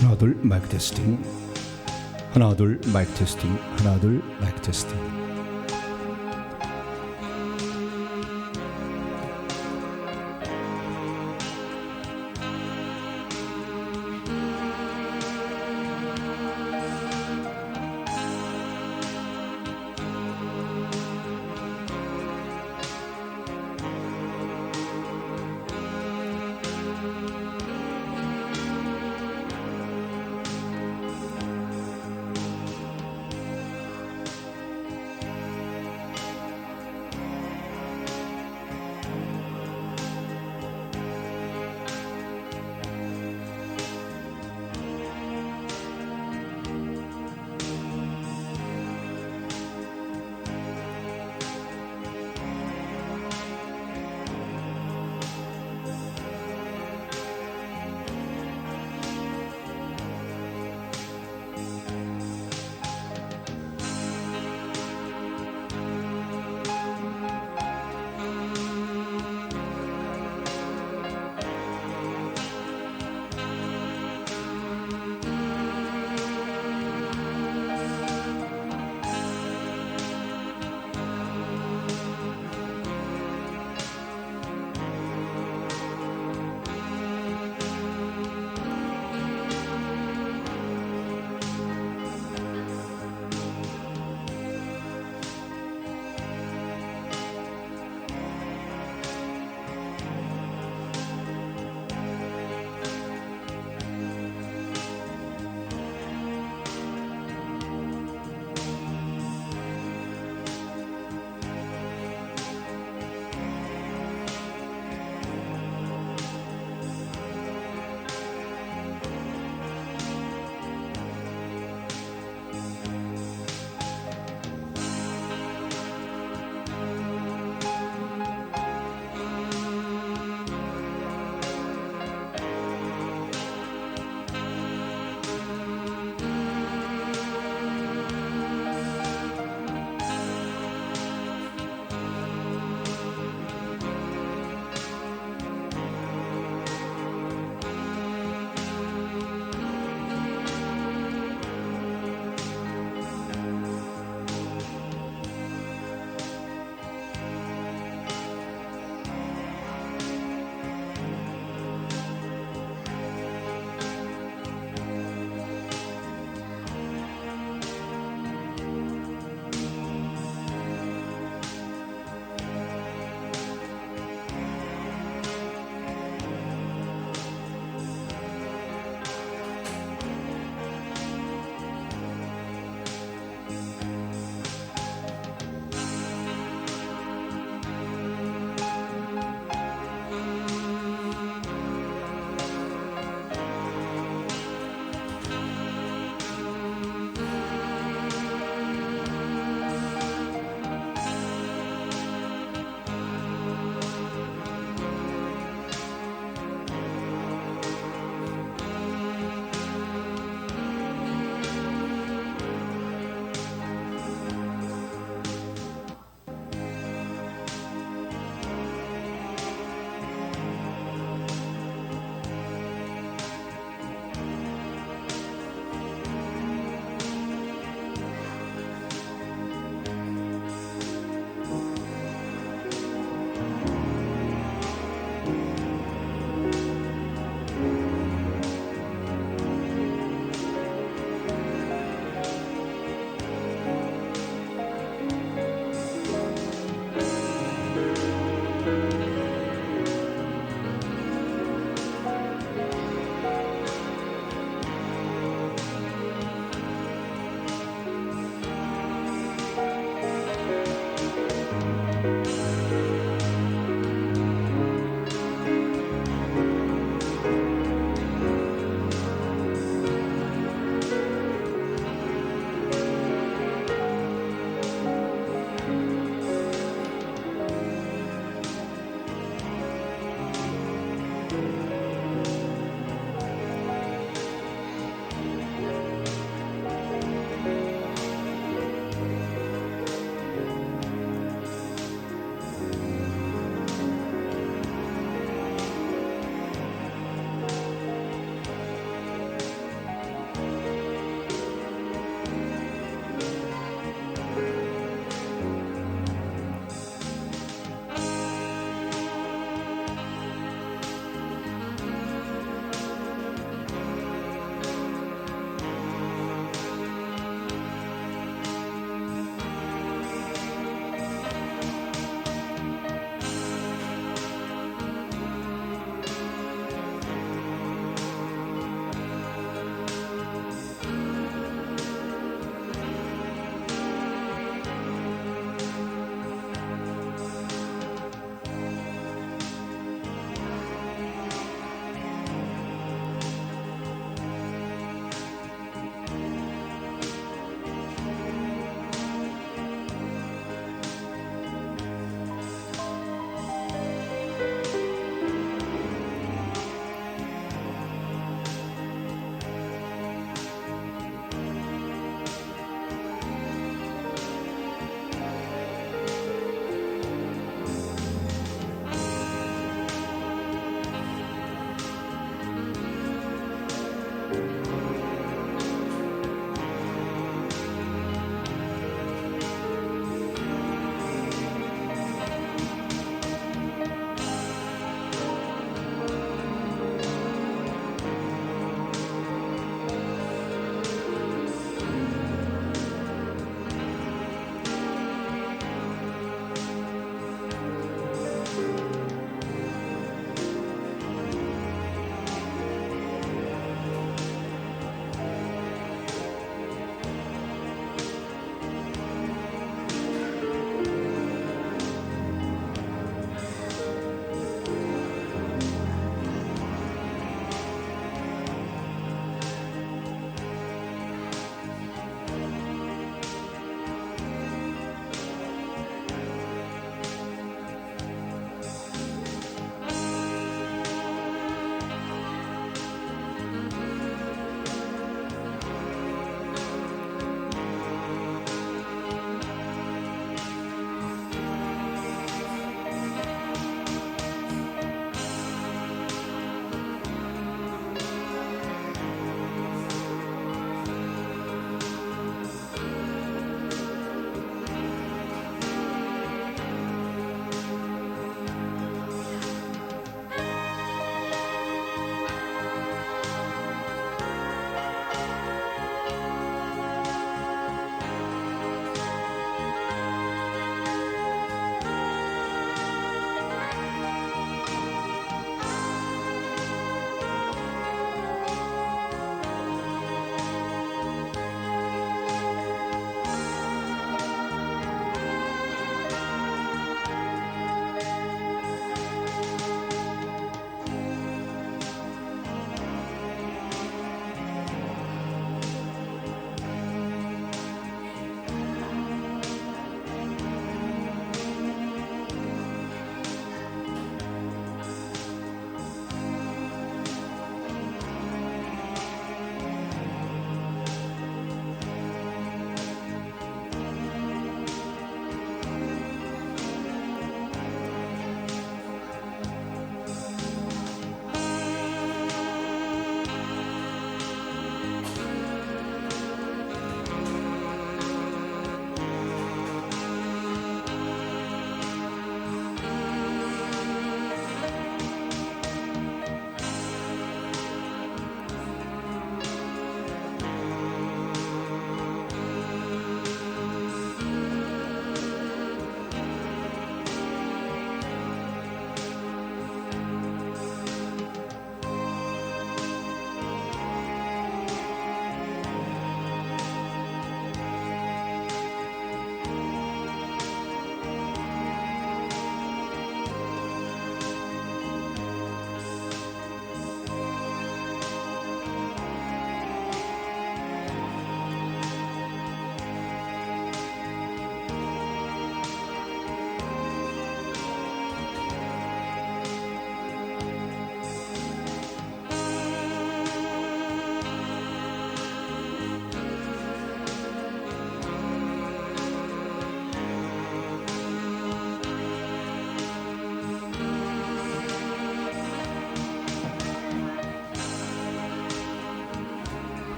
하나 둘 마이크 테스팅. 하나 둘 마이크 테스팅. 하나 둘 마이크 테스팅.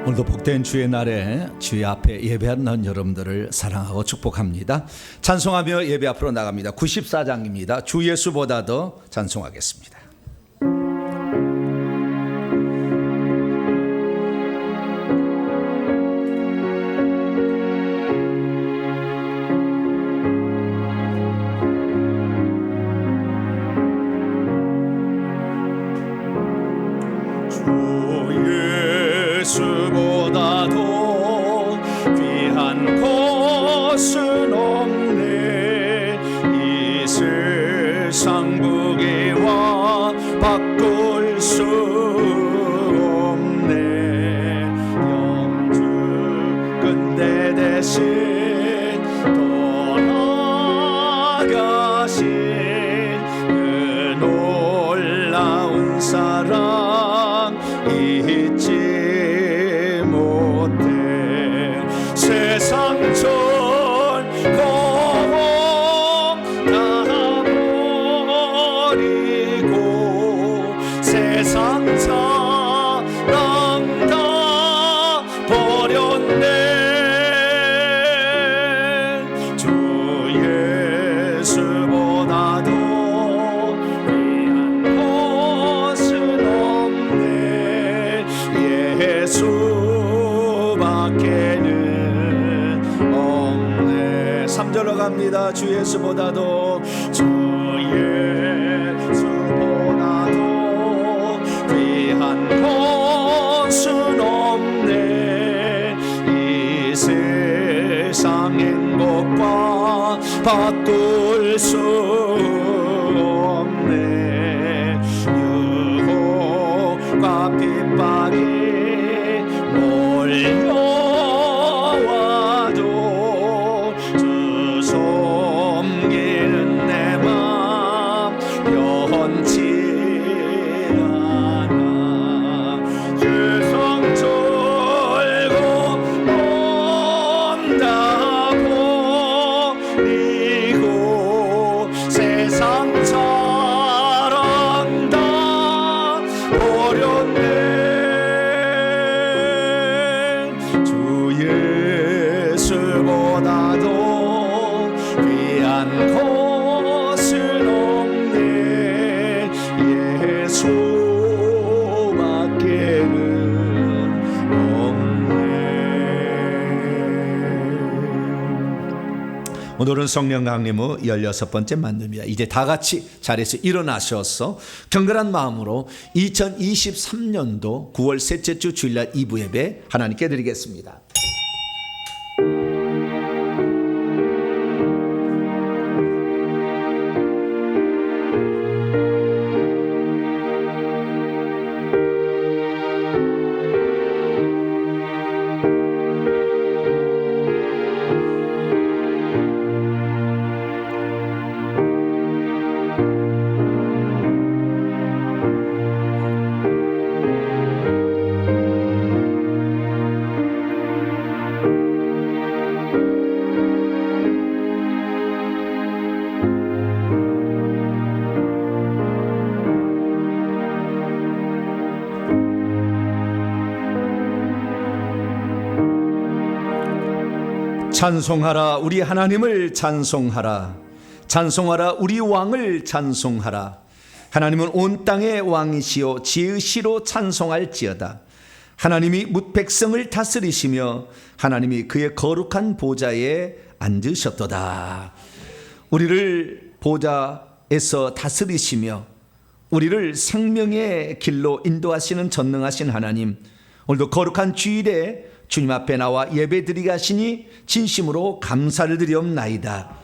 오늘도 복된 주의 날에 주의 앞에 예배하는 여러분들을 사랑하고 축복합니다. 찬송하며 예배 앞으로 나갑니다. 94장입니다. 주 예수보다 더 찬송하겠습니다. 예수보다도 귀한 것은 없네. 이 세상 무게와 바꿀 수 없네. 영주 근대 대신 떠나가신 그 놀라운 사랑 잊지 못해. 세상 전공 다 버리고 세상 사랑 다 버렸네. 주 예수보다도 귀한 것은 없네. 예수밖에는 없네. 3절로 갑니다. 주 예수보다도 주 예수보다도 귀한 것은 없네. 이 세상 행복과 바꿀 수 없네. 유혹과 핍박이 몰려와도 주 섬기는 내 맘 변치 않아. 세상 절고 온다 버리고 세상 사랑 다 버렸네. 예수보다도 귀한 것은 없네. 예수밖에는 없네. 오늘은 성령 강림의 16번째 만남입니다. 이제 다 같이 자리에서 일어나셔서 경건한 마음으로 2023년도 9월 셋째 주 주일날 2부 예배 하나님께 드리겠습니다. 찬송하라 우리 하나님을 찬송하라. 찬송하라 우리 왕을 찬송하라. 하나님은 온 땅의 왕이시요 지으시로 찬송할지어다. 하나님이 뭇 백성을 다스리시며 하나님이 그의 거룩한 보좌에 앉으셨도다. 우리를 보좌에서 다스리시며 우리를 생명의 길로 인도하시는 전능하신 하나님, 오늘도 거룩한 주일에 주님 앞에 나와 예배드리게 하시니 진심으로 감사를 드리옵나이다.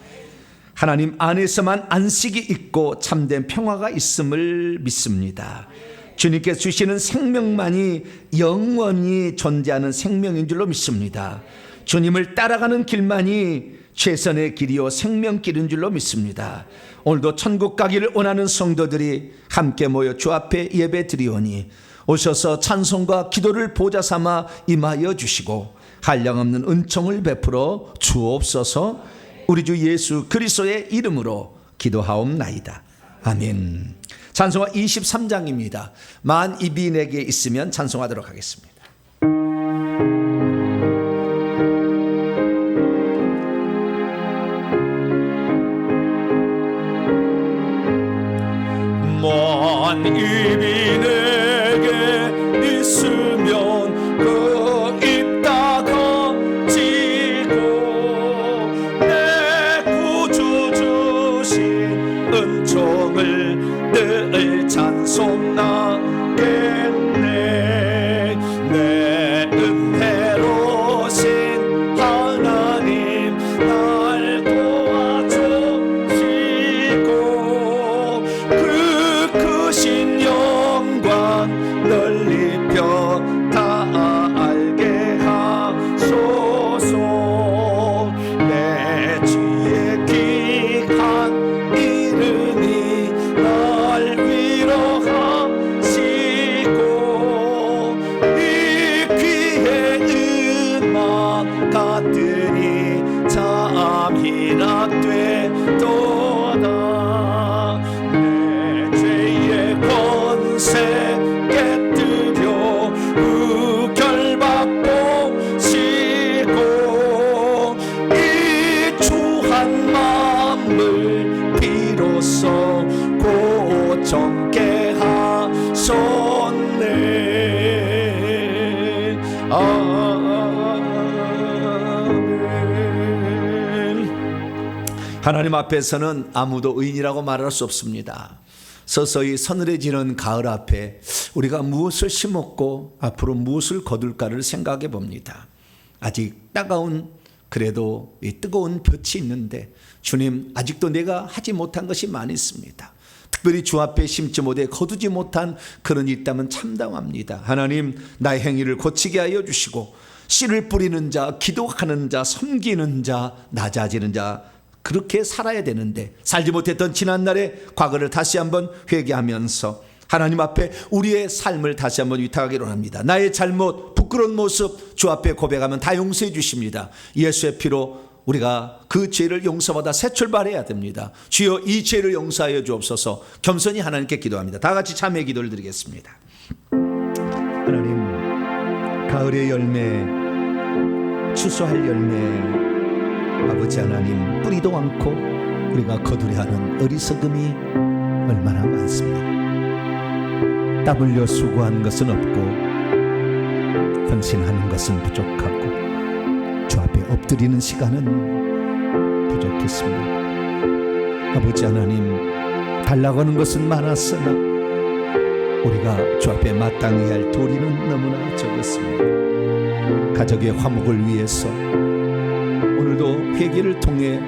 하나님 안에서만 안식이 있고 참된 평화가 있음을 믿습니다. 주님께서 주시는 생명만이 영원히 존재하는 생명인 줄로 믿습니다. 주님을 따라가는 길만이 최선의 길이요 생명길인 줄로 믿습니다. 오늘도 천국 가기를 원하는 성도들이 함께 모여 주 앞에 예배 드리오니 오셔서 찬송과 기도를 보좌 삼아 임하여 주시고 한량없는 은총을 베풀어 주옵소서. 우리 주 예수 그리스도의 이름으로 기도하옵나이다. 아멘. 찬송가 23장입니다. 만 입이 내게 있으면 찬송하도록 하겠습니다. 한 입이 내게 있으면 그 입 닫아지고 내 구주 주신 은총을 늘 찬송하겠네. 내 은혜로신 하나님 날 도와주시고 그 크신 영광 널리 펴다 알게 하소서. 내 주의 귀한 이름이 날 위로하시고 이 귀의 음악 같으니 잠이나 되도다. 내 죄의 권세 깨뜨려 의결받고 시고 이 주한 마음을 비로소 고정케 하셨네. 아멘. 하나님 앞에서는 아무도 의인이라고 말할 수 없습니다. 서서히 서늘해지는 가을 앞에 우리가 무엇을 심었고 앞으로 무엇을 거둘까를 생각해 봅니다. 아직 따가운 그래도 이 뜨거운 볕이 있는데 주님, 아직도 내가 하지 못한 것이 많이 있습니다. 특별히 주 앞에 심지 못해 거두지 못한 그런 일 있다면 참담합니다. 하나님, 나의 행위를 고치게 하여 주시고 씨를 뿌리는 자, 기도하는 자, 섬기는 자, 낮아지는 자, 그렇게 살아야 되는데 살지 못했던 지난날의 과거를 다시 한번 회개하면서 하나님 앞에 우리의 삶을 다시 한번 위탁하기로 합니다. 나의 잘못, 부끄러운 모습 주 앞에 고백하면 다 용서해 주십니다. 예수의 피로 우리가 그 죄를 용서받아 새 출발해야 됩니다. 주여, 이 죄를 용서하여 주옵소서. 겸손히 하나님께 기도합니다. 다 같이 참회 기도를 드리겠습니다. 하나님, 가을의 열매, 추수할 열매, 아버지 하나님, 뿌리도 않고 우리가 거두려 하는 어리석음이 얼마나 많습니다. 땀 흘려 수고한 것은 없고 헌신하는 것은 부족하고 주 앞에 엎드리는 시간은 부족했습니다. 아버지 하나님, 달라고 하는 것은 많았으나 우리가 주 앞에 마땅히 할 도리는 너무나 적었습니다. 가족의 화목을 위해서 오늘도 회개를 통해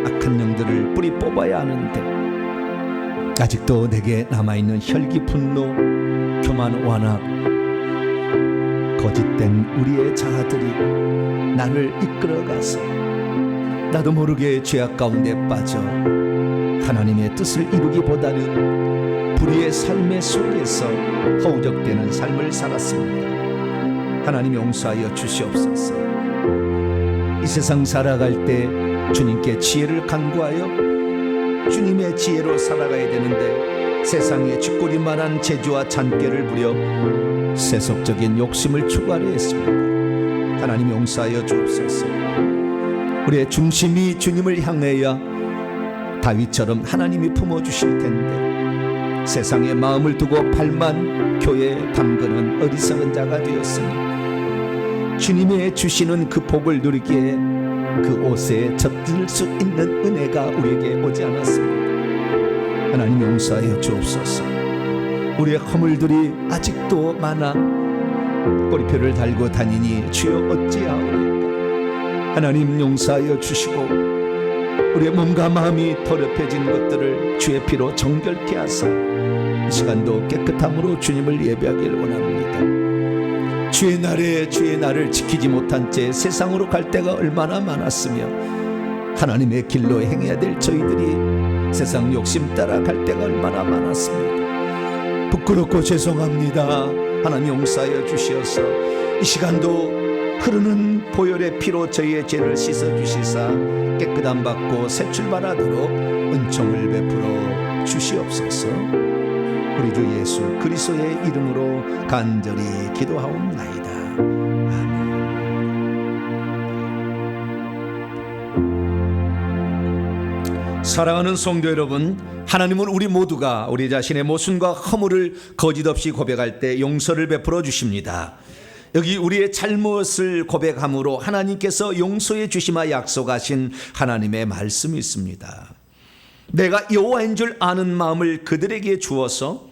악한 영들을 뿌리 뽑아야 하는데 아직도 내게 남아있는 혈기, 분노, 교만, 완악, 거짓된 우리의 자아들이 나를 이끌어가서 나도 모르게 죄악 가운데 빠져 하나님의 뜻을 이루기보다는 불의의 삶의 속에서 허우적대는 삶을 살았습니다. 하나님, 용서하여 주시옵소서. 이 세상 살아갈 때 주님께 지혜를 간구하여 주님의 지혜로 살아가야 되는데 세상에 쥐꼬리만한 재주와 잔꾀를 부려 세속적인 욕심을 추구하려 했습니다. 하나님, 용서하여 주옵소서. 우리의 중심이 주님을 향해야 다윗처럼 하나님이 품어주실 텐데 세상에 마음을 두고 발만 교회에 담그는 어리석은 자가 되었으니 주님의 주시는 그 복을 누리기에 그 옷에 젖을 수 있는 은혜가 우리에게 오지 않았습니다. 하나님, 용서하여 주옵소서. 우리의 허물들이 아직도 많아 꼬리표를 달고 다니니 주여 어찌하오리까. 하나님, 용서하여 주시고 우리의 몸과 마음이 더럽혀진 것들을 주의 피로 정결케 하사 이 시간도 깨끗함으로 주님을 예배하기를 원합니다. 주의 날에 주의 날을 지키지 못한 채 세상으로 갈 때가 얼마나 많았으며 하나님의 길로 행해야 될 저희들이 세상 욕심 따라 갈 때가 얼마나 많았습니다. 부끄럽고 죄송합니다. 하나님, 용서하여 주시어서 이 시간도 흐르는 보혈의 피로 저희의 죄를 씻어주시사 깨끗함 받고 새 출발하도록 은총을 베풀어 주시옵소서. 우리 주 예수 그리스도의 이름으로 간절히 기도하옵나이다. 아멘. 사랑하는 성도 여러분, 하나님은 우리 모두가 우리 자신의 모순과 허물을 거짓없이 고백할 때 용서를 베풀어 주십니다. 여기 우리의 잘못을 고백함으로 하나님께서 용서해 주시마 약속하신 하나님의 말씀이 있습니다. 내가 여호와인 줄 아는 마음을 그들에게 주어서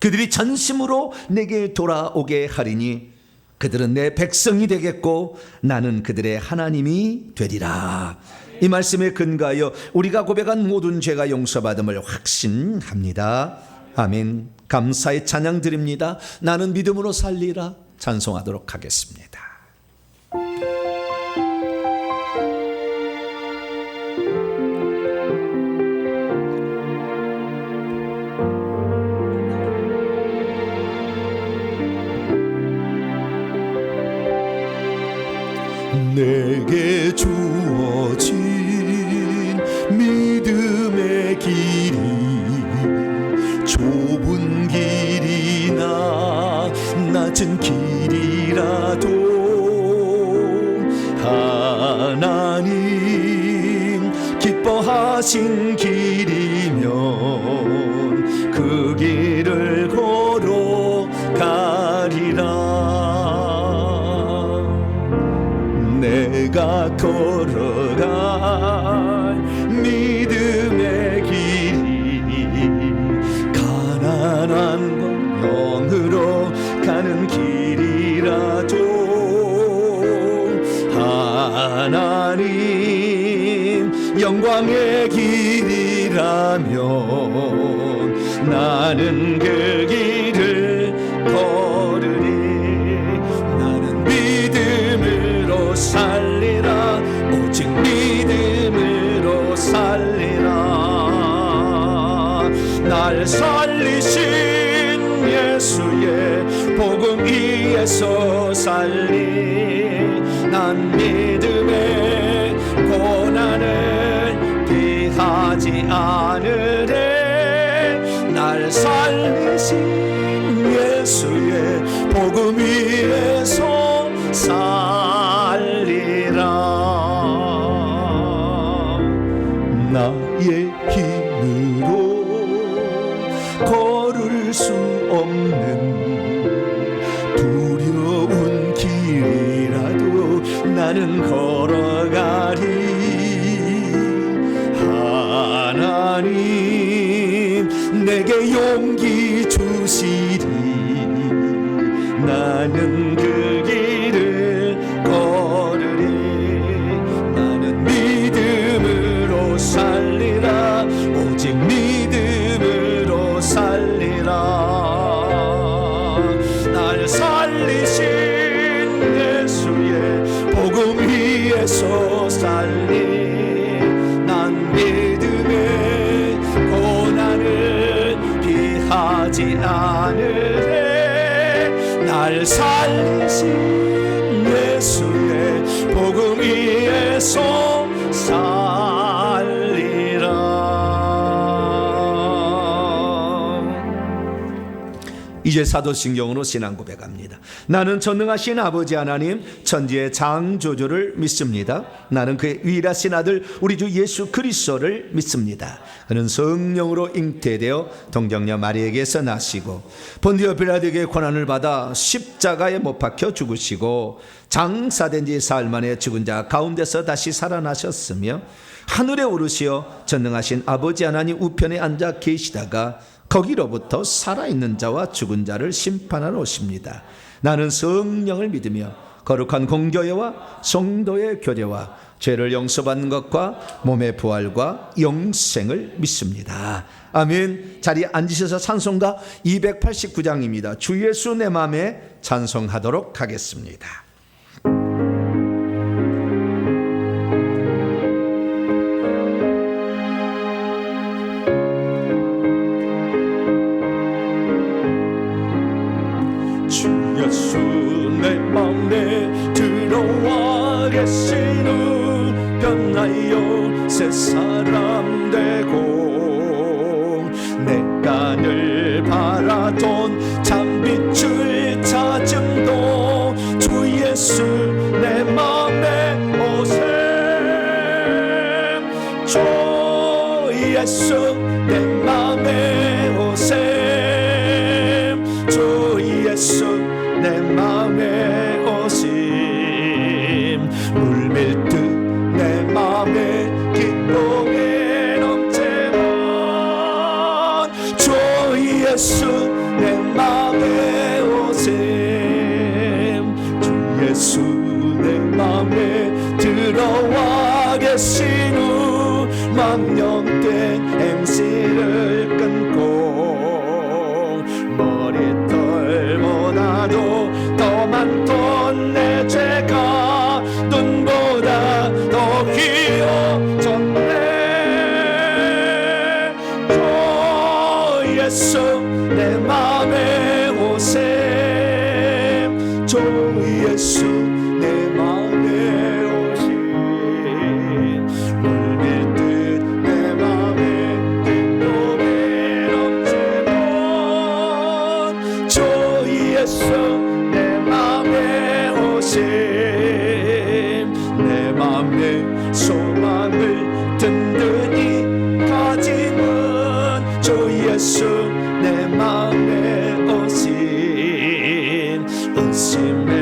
그들이 전심으로 내게 돌아오게 하리니 그들은 내 백성이 되겠고 나는 그들의 하나님이 되리라. 이 말씀에 근거하여 우리가 고백한 모든 죄가 용서받음을 확신합니다. 아멘. 감사의 찬양 드립니다. 나는 믿음으로 살리라. 찬송하도록 하겠습니다. 내게 주어진 믿음의 길이 좁은 길이나 낮은 길이라도 하나님 기뻐하신 길이면 그 길을 걸어가리라. 내가 걸어갈 믿음의 길이 가난한 영으로 가는 길이라도 하나님 영광의 길이라면 나는 그 길을 걸으리. 나는 믿음으로 살리라. 오직 믿음으로 살리라. 날 살리신 예수의 복음 위에서 살리. 난 믿음의 고난을 피하지 않으래. 날 살리신 예수의 복음 위에서 살리라. 나의 힘으로 걸을 수 없는 두려운 길이라도 나는 걸어가리. 하나님 내게 용기 주시리. 나는 그 길을 걸으리. 나는 믿음으로 살리라. 오직 믿음으로 살리라. 날 살리신 예수의 복음 위에서 살리. 난 믿음의 고난을 피하지 않으래. 날 살리신 예수의 복음 위에서 살리라. 이제 사도신경으로 신앙 고백합니다. 나는 전능하신 아버지 하나님 천지의 창조주를 믿습니다. 나는 그의 유일하신 아들 우리 주 예수 그리스도를 믿습니다. 그는 성령으로 잉태되어 동정녀 마리에게서 나시고 본디오 빌라도에게 고난을 받아 십자가에 못 박혀 죽으시고 장사된 지 사흘 만에 죽은 자 가운데서 다시 살아나셨으며 하늘에 오르시어 전능하신 아버지 하나님 우편에 앉아 계시다가 거기로부터 살아있는 자와 죽은 자를 심판하러 오십니다. 나는 성령을 믿으며 거룩한 공교회와 성도의 교제와 죄를 용서받는 것과 몸의 부활과 영생을 믿습니다. 아멘. 자리에 앉으셔서 찬송가 289장입니다. 주 예수 내 맘에 찬송하도록 하겠습니다. 예수 내 맘에 들어와 계시는 변하여 새 사람 되고 내가 늘 바라던 참빛을 찾음도 주 예수 내 맘에 오셈. 주 예수 내 맘에 오셈 주 예수 내 맘에 오심 물밀듯 내 맘에 기쁨이 넘치면 주 예수 내 맘에 오셈 주 예수 내 맘에 들어와 계신 후 망령된 행실을 끊고 머리털보다도 더 많던 내 죄가 눈보다 더 귀여졌네 주 예수 내 맘에 오셈 주 예수 내 맘에 오심 물밀듯 내 맘에 기쁨이 넘치면 주 예수 내 맘에 오심 내 맘에 소망을 든든히 가지는 주 예수 내 맘에 오심 의심의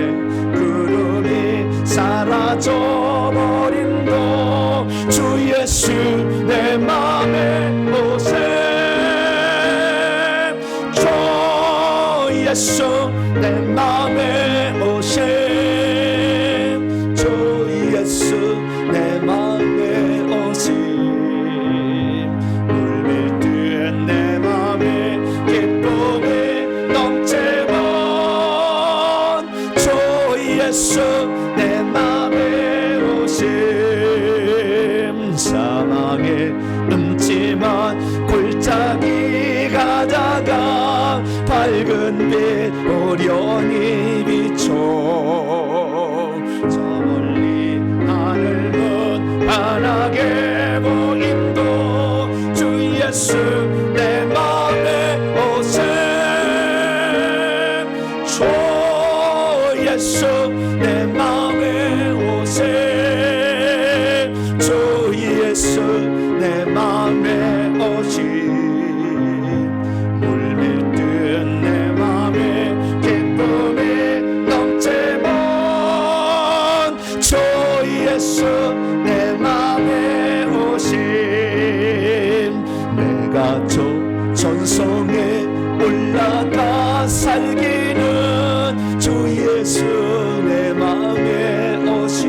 구름이 사라져버린 도 주 예수 내 맘에 오셈 주 예수 내 맘에 오셈 주 예수 내 맘에 오심 물밀듯 내 맘에 기쁨이 넘치면 주 예수 내 맘에 오심 사망의 음침한 골짜기 가다가 밝은 빛 오련히 비춰 저 멀리 하늘은 환하게 보인도 주 예수 내 맘에 오셈 주 예수 내 맘에 오셈 주 예수 내 맘에 오심 물밀듯 내 맘에 기쁨이 넘치면 주 예수 내 맘에 오심 내가 저 전성에 올라가 살기는 주 예수 내 맘에 오심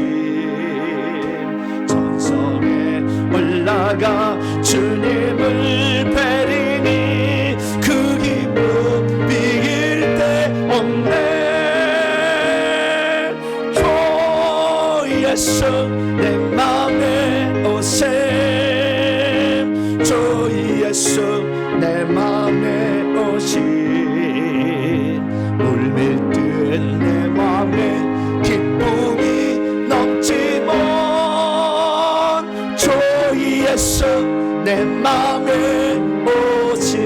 전성에 올라가 주님을 뵈리니 그 기쁨 비길 데 없네 주 예수 내 맘에 오셈 주 예수 내 맘에 오심 물밀듯 내 맘에 기쁨이 넘치면 주 예수 내 맘에 오심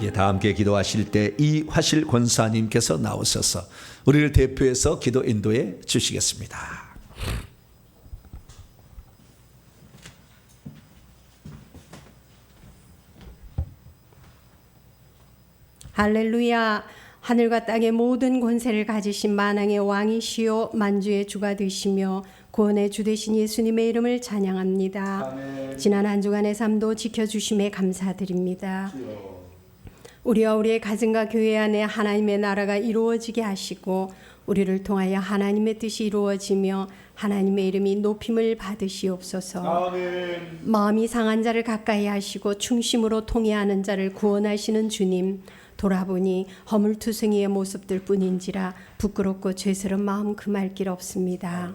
예, 다 함께 기도하실 때 이화실 권사님께서 나오셔서 우리를 대표해서 기도 인도해 주시겠습니다. 할렐루야. 하늘과 땅의 모든 권세를 가지신 만왕의 왕이시요 만주의 주가 되시며 구원의 주 되신 예수님의 이름을 찬양합니다. 아멘. 지난 한 주간의 삶도 지켜주심에 감사드립니다. 우리와 우리의 가정과 교회 안에 하나님의 나라가 이루어지게 하시고 우리를 통하여 하나님의 뜻이 이루어지며 하나님의 이름이 높임을 받으시옵소서. 아멘. 마음이 상한 자를 가까이 하시고 충심으로 통회하는 자를 구원하시는 주님, 돌아보니 허물투성이의 모습들 뿐인지라 부끄럽고 죄스러운 마음 금할 길 없습니다.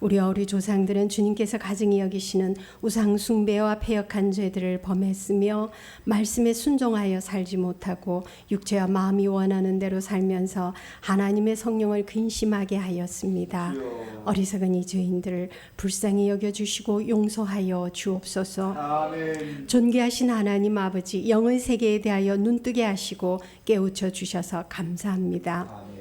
우리와 우리 조상들은 주님께서 가증히 여기시는 우상 숭배와 패역한 죄들을 범했으며 말씀에 순종하여 살지 못하고 육체와 마음이 원하는 대로 살면서 하나님의 성령을 근심하게 하였습니다. 어리석은 이 죄인들을 불쌍히 여겨주시고 용서하여 주옵소서. 아멘. 존귀하신 하나님 아버지, 영의 세계에 대하여 눈뜨게 하시고 깨우쳐 주셔서 감사합니다. 아멘.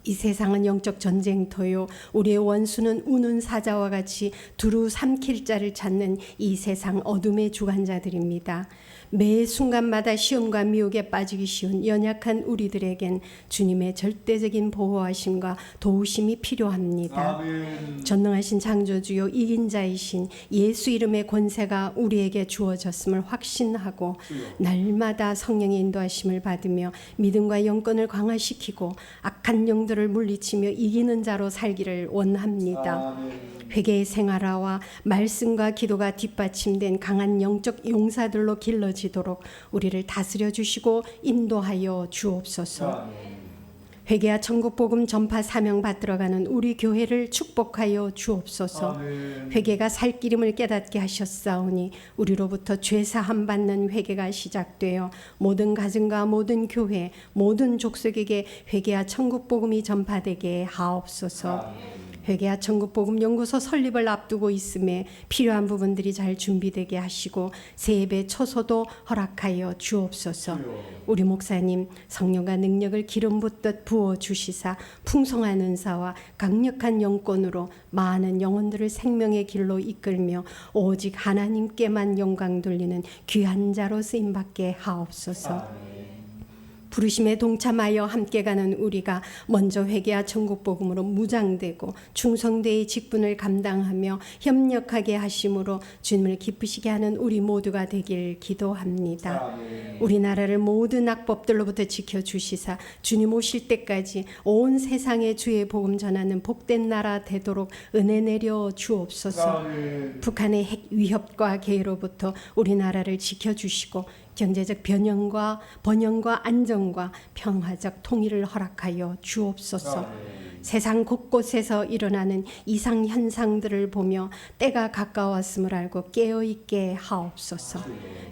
이 세상은 영적 전쟁터요. 우리의 원수는 우는 사자와 같이 두루 삼킬 자를 찾는 이 세상 어둠의 주관자들입니다. 매 순간마다 시험과 미혹에 빠지기 쉬운 연약한 우리들에겐 주님의 절대적인 보호하심과 도우심이 필요합니다. 아멘. 전능하신 창조주요 이긴 자이신 예수 이름의 권세가 우리에게 주어졌음을 확신하고 날마다 성령의 인도하심을 받으며 믿음과 영권을 강화시키고 악한 영들을 물리치며 이기는 자로 살기를 원합니다. 아멘. 회개의 생활화와 말씀과 기도가 뒷받침된 강한 영적 용사들로 길러지도록 우리를 다스려 주시고 인도하여 주옵소서. 회개와 천국 복음 전파 사명 받들어 가는 우리 교회를 축복하여 주옵소서. 아멘. 회개가 살 기름을 깨닫게 하셨사오니 우리로부터 죄 사함 받는 회개가 시작되어 모든 가정과 모든 교회 모든 족속에게 회개와 천국 복음이 전파되게 하옵소서. 회개와 천국 복음 연구소 설립을 앞두고 있음에 필요한 부분들이 잘 준비되게 하시고 새 예배 초소도 허락하여 주옵소서. 우리 목사님 성령과 능력을 기름 붓듯 부어 주시사 풍성한 은사와 강력한 영권으로 많은 영혼들을 생명의 길로 이끌며 오직 하나님께만 영광 돌리는 귀한 자로 쓰임 받게 하옵소서. 부르심에 동참하여 함께 가는 우리가 먼저 회개와 천국 복음으로 무장되고 충성되의 직분을 감당하며 협력하게 하심으로 주님을 기쁘시게 하는 우리 모두가 되길 기도합니다. 우리나라를 모든 악법들로부터 지켜주시사 주님 오실 때까지 온 세상에 주의 복음 전하는 복된 나라 되도록 은혜 내려 주옵소서. 북한의 핵 위협과 개로부터 우리나라를 지켜주시고 경제적 번영과 안정과 평화적 통일을 허락하여 주옵소서. 세상 곳곳에서 일어나는 이상 현상들을 보며 때가 가까웠음을 알고 깨어있게 하옵소서.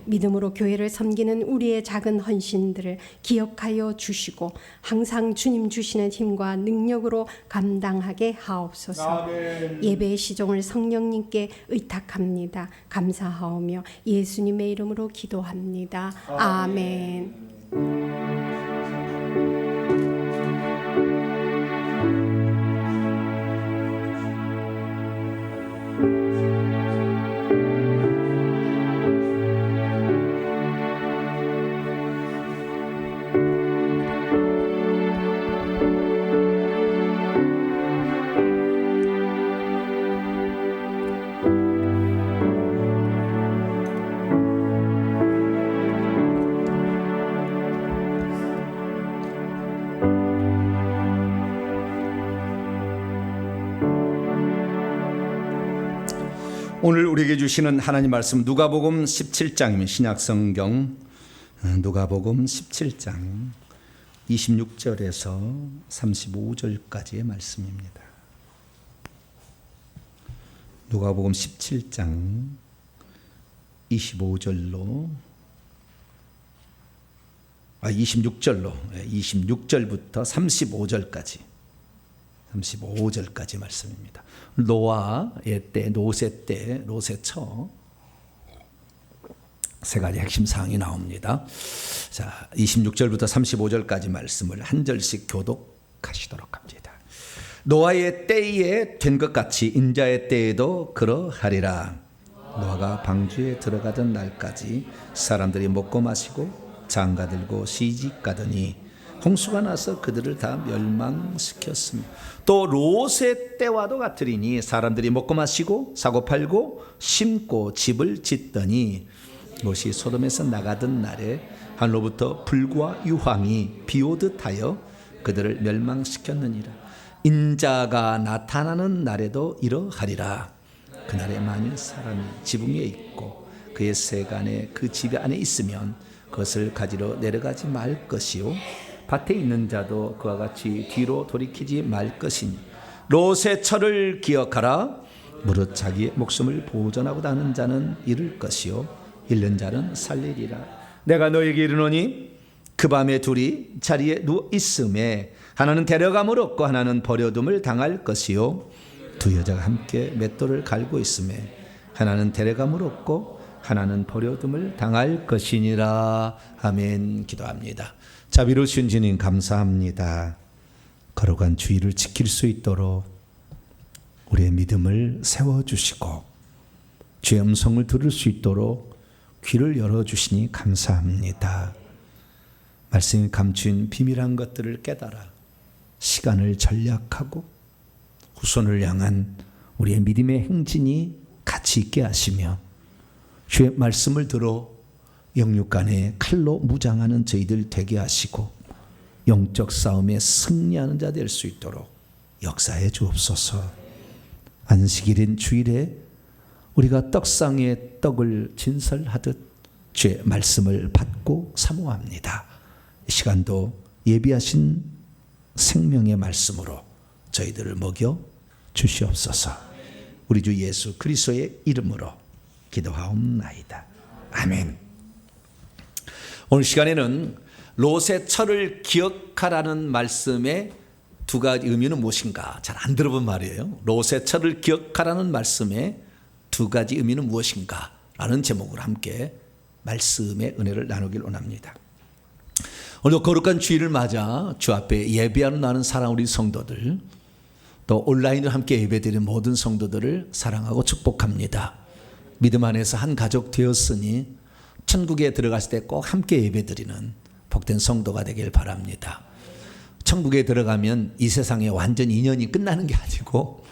믿음으로 교회를 섬기는 우리의 작은 헌신들을 기억하여 주시고 항상 주님 주시는 힘과 능력으로 감당하게 하옵소서. 아멘. 예배의 시종을 성령님께 의탁합니다. 감사하오며 예수님의 이름으로 기도합니다. 아멘. 오늘 우리에게 주시는 하나님 말씀 누가복음 17장이면 신약성경 누가복음 17장 26절에서 35절까지의 말씀입니다. 누가복음 17장 26절부터 35절까지 말씀입니다. 노아의 때, 노세 때, 노세처 세 가지 핵심 사항이 나옵니다. 자, 26절부터 35절까지 말씀을 한 절씩 교독하시도록 합니다. 노아의 때에 된 것 같이 인자의 때에도 그러하리라. 노아가 방주에 들어가던 날까지 사람들이 먹고 마시고 장가들고 시집가더니 홍수가 나서 그들을 다 멸망시켰습니다. 또 롯의 때와도 같으리니 사람들이 먹고 마시고 사고 팔고 심고 집을 짓더니 롯이 소돔에서 나가던 날에 하늘로부터 불과 유황이 비오듯 하여 그들을 멸망시켰느니라. 인자가 나타나는 날에도 이러하리라. 그날에 만일 사람이 지붕 위에 있고 그의 세간에 그 집 안에 있으면 그것을 가지러 내려가지 말 것이요 밭에 있는 자도 그와 같이 뒤로 돌이키지 말 것이니 롯의 철을 기억하라. 무릇 자기의 목숨을 보존하고 하는 자는 잃을 것이요 잃는 자는 살리리라. 내가 너에게 이르노니 그 밤에 둘이 자리에 누워 있음에 하나는 데려감을 얻고 하나는 버려둠을 당할 것이요 두 여자가 함께 맷돌을 갈고 있음에 하나는 데려감을 얻고 하나는 버려둠을 당할 것이니라. 아멘. 기도합니다. 자비로우신 주님 감사합니다. 거룩한 주의를 지킬 수 있도록 우리의 믿음을 세워주시고 주의 음성을 들을 수 있도록 귀를 열어주시니 감사합니다. 말씀이 감추인 비밀한 것들을 깨달아 시간을 전략하고 후손을 향한 우리의 믿음의 행진이 가치 있게 하시며 주의 말씀을 들어 영육간에 칼로 무장하는 저희들 되게 하시고 영적 싸움에 승리하는 자 될 수 있도록 역사해 주옵소서. 안식일인 주일에 우리가 떡상에 떡을 진설하듯 주의 말씀을 받고 사모합니다. 이 시간도 예비하신 생명의 말씀으로 저희들을 먹여 주시옵소서. 우리 주 예수 그리스도의 이름으로 기도하옵나이다. 아멘. 오늘 시간에는 롯의 철을 기억하라는 말씀의 두 가지 의미는 무엇인가? 잘 안 들어본 말이에요. 롯의 철을 기억하라는 말씀의 두 가지 의미는 무엇인가? 라는 제목으로 함께 말씀의 은혜를 나누길 원합니다. 오늘 거룩한 주일을 맞아 주 앞에 예배하는 나는 사랑 우리 성도들, 또 온라인으로 함께 예배드리는 모든 성도들을 사랑하고 축복합니다. 믿음 안에서 한 가족 되었으니 천국에 들어갔을 때 꼭 함께 예배드리는 복된 성도가 되길 바랍니다. 천국에 들어가면 이 세상에 완전 인연이 끝나는 게 아니고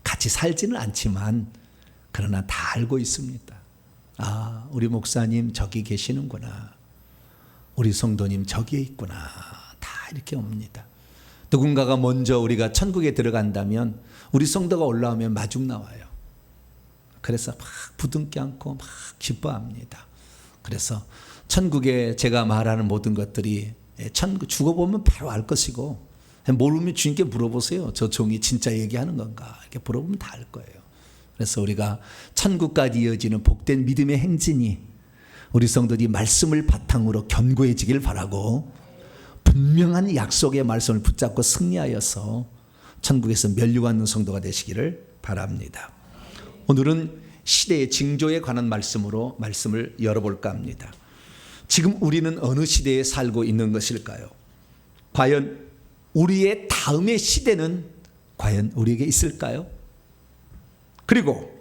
같이 살지는 않지만 그러나 다 알고 있습니다. 아, 우리 목사님 저기 계시는구나. 우리 성도님 저기에 있구나. 다 이렇게 옵니다. 누군가가 먼저 우리가 천국에 들어간다면 우리 성도가 올라오면 마중 나와요. 그래서 막 부둥켜 안고 막 기뻐합니다. 그래서 천국에 제가 말하는 모든 것들이 천국 죽어보면 바로 알 것이고, 모르면 주님께 물어보세요. 저 종이 진짜 얘기하는 건가? 이렇게 물어보면 다 알 거예요. 그래서 우리가 천국까지 이어지는 복된 믿음의 행진이 우리 성도들이 말씀을 바탕으로 견고해지길 바라고, 분명한 약속의 말씀을 붙잡고 승리하여서 천국에서 면류받는 성도가 되시기를 바랍니다. 오늘은 시대의 징조에 관한 말씀으로 말씀을 열어볼까 합니다. 지금 우리는 어느 시대에 살고 있는 것일까요? 과연 우리의 다음의 시대는 과연 우리에게 있을까요? 그리고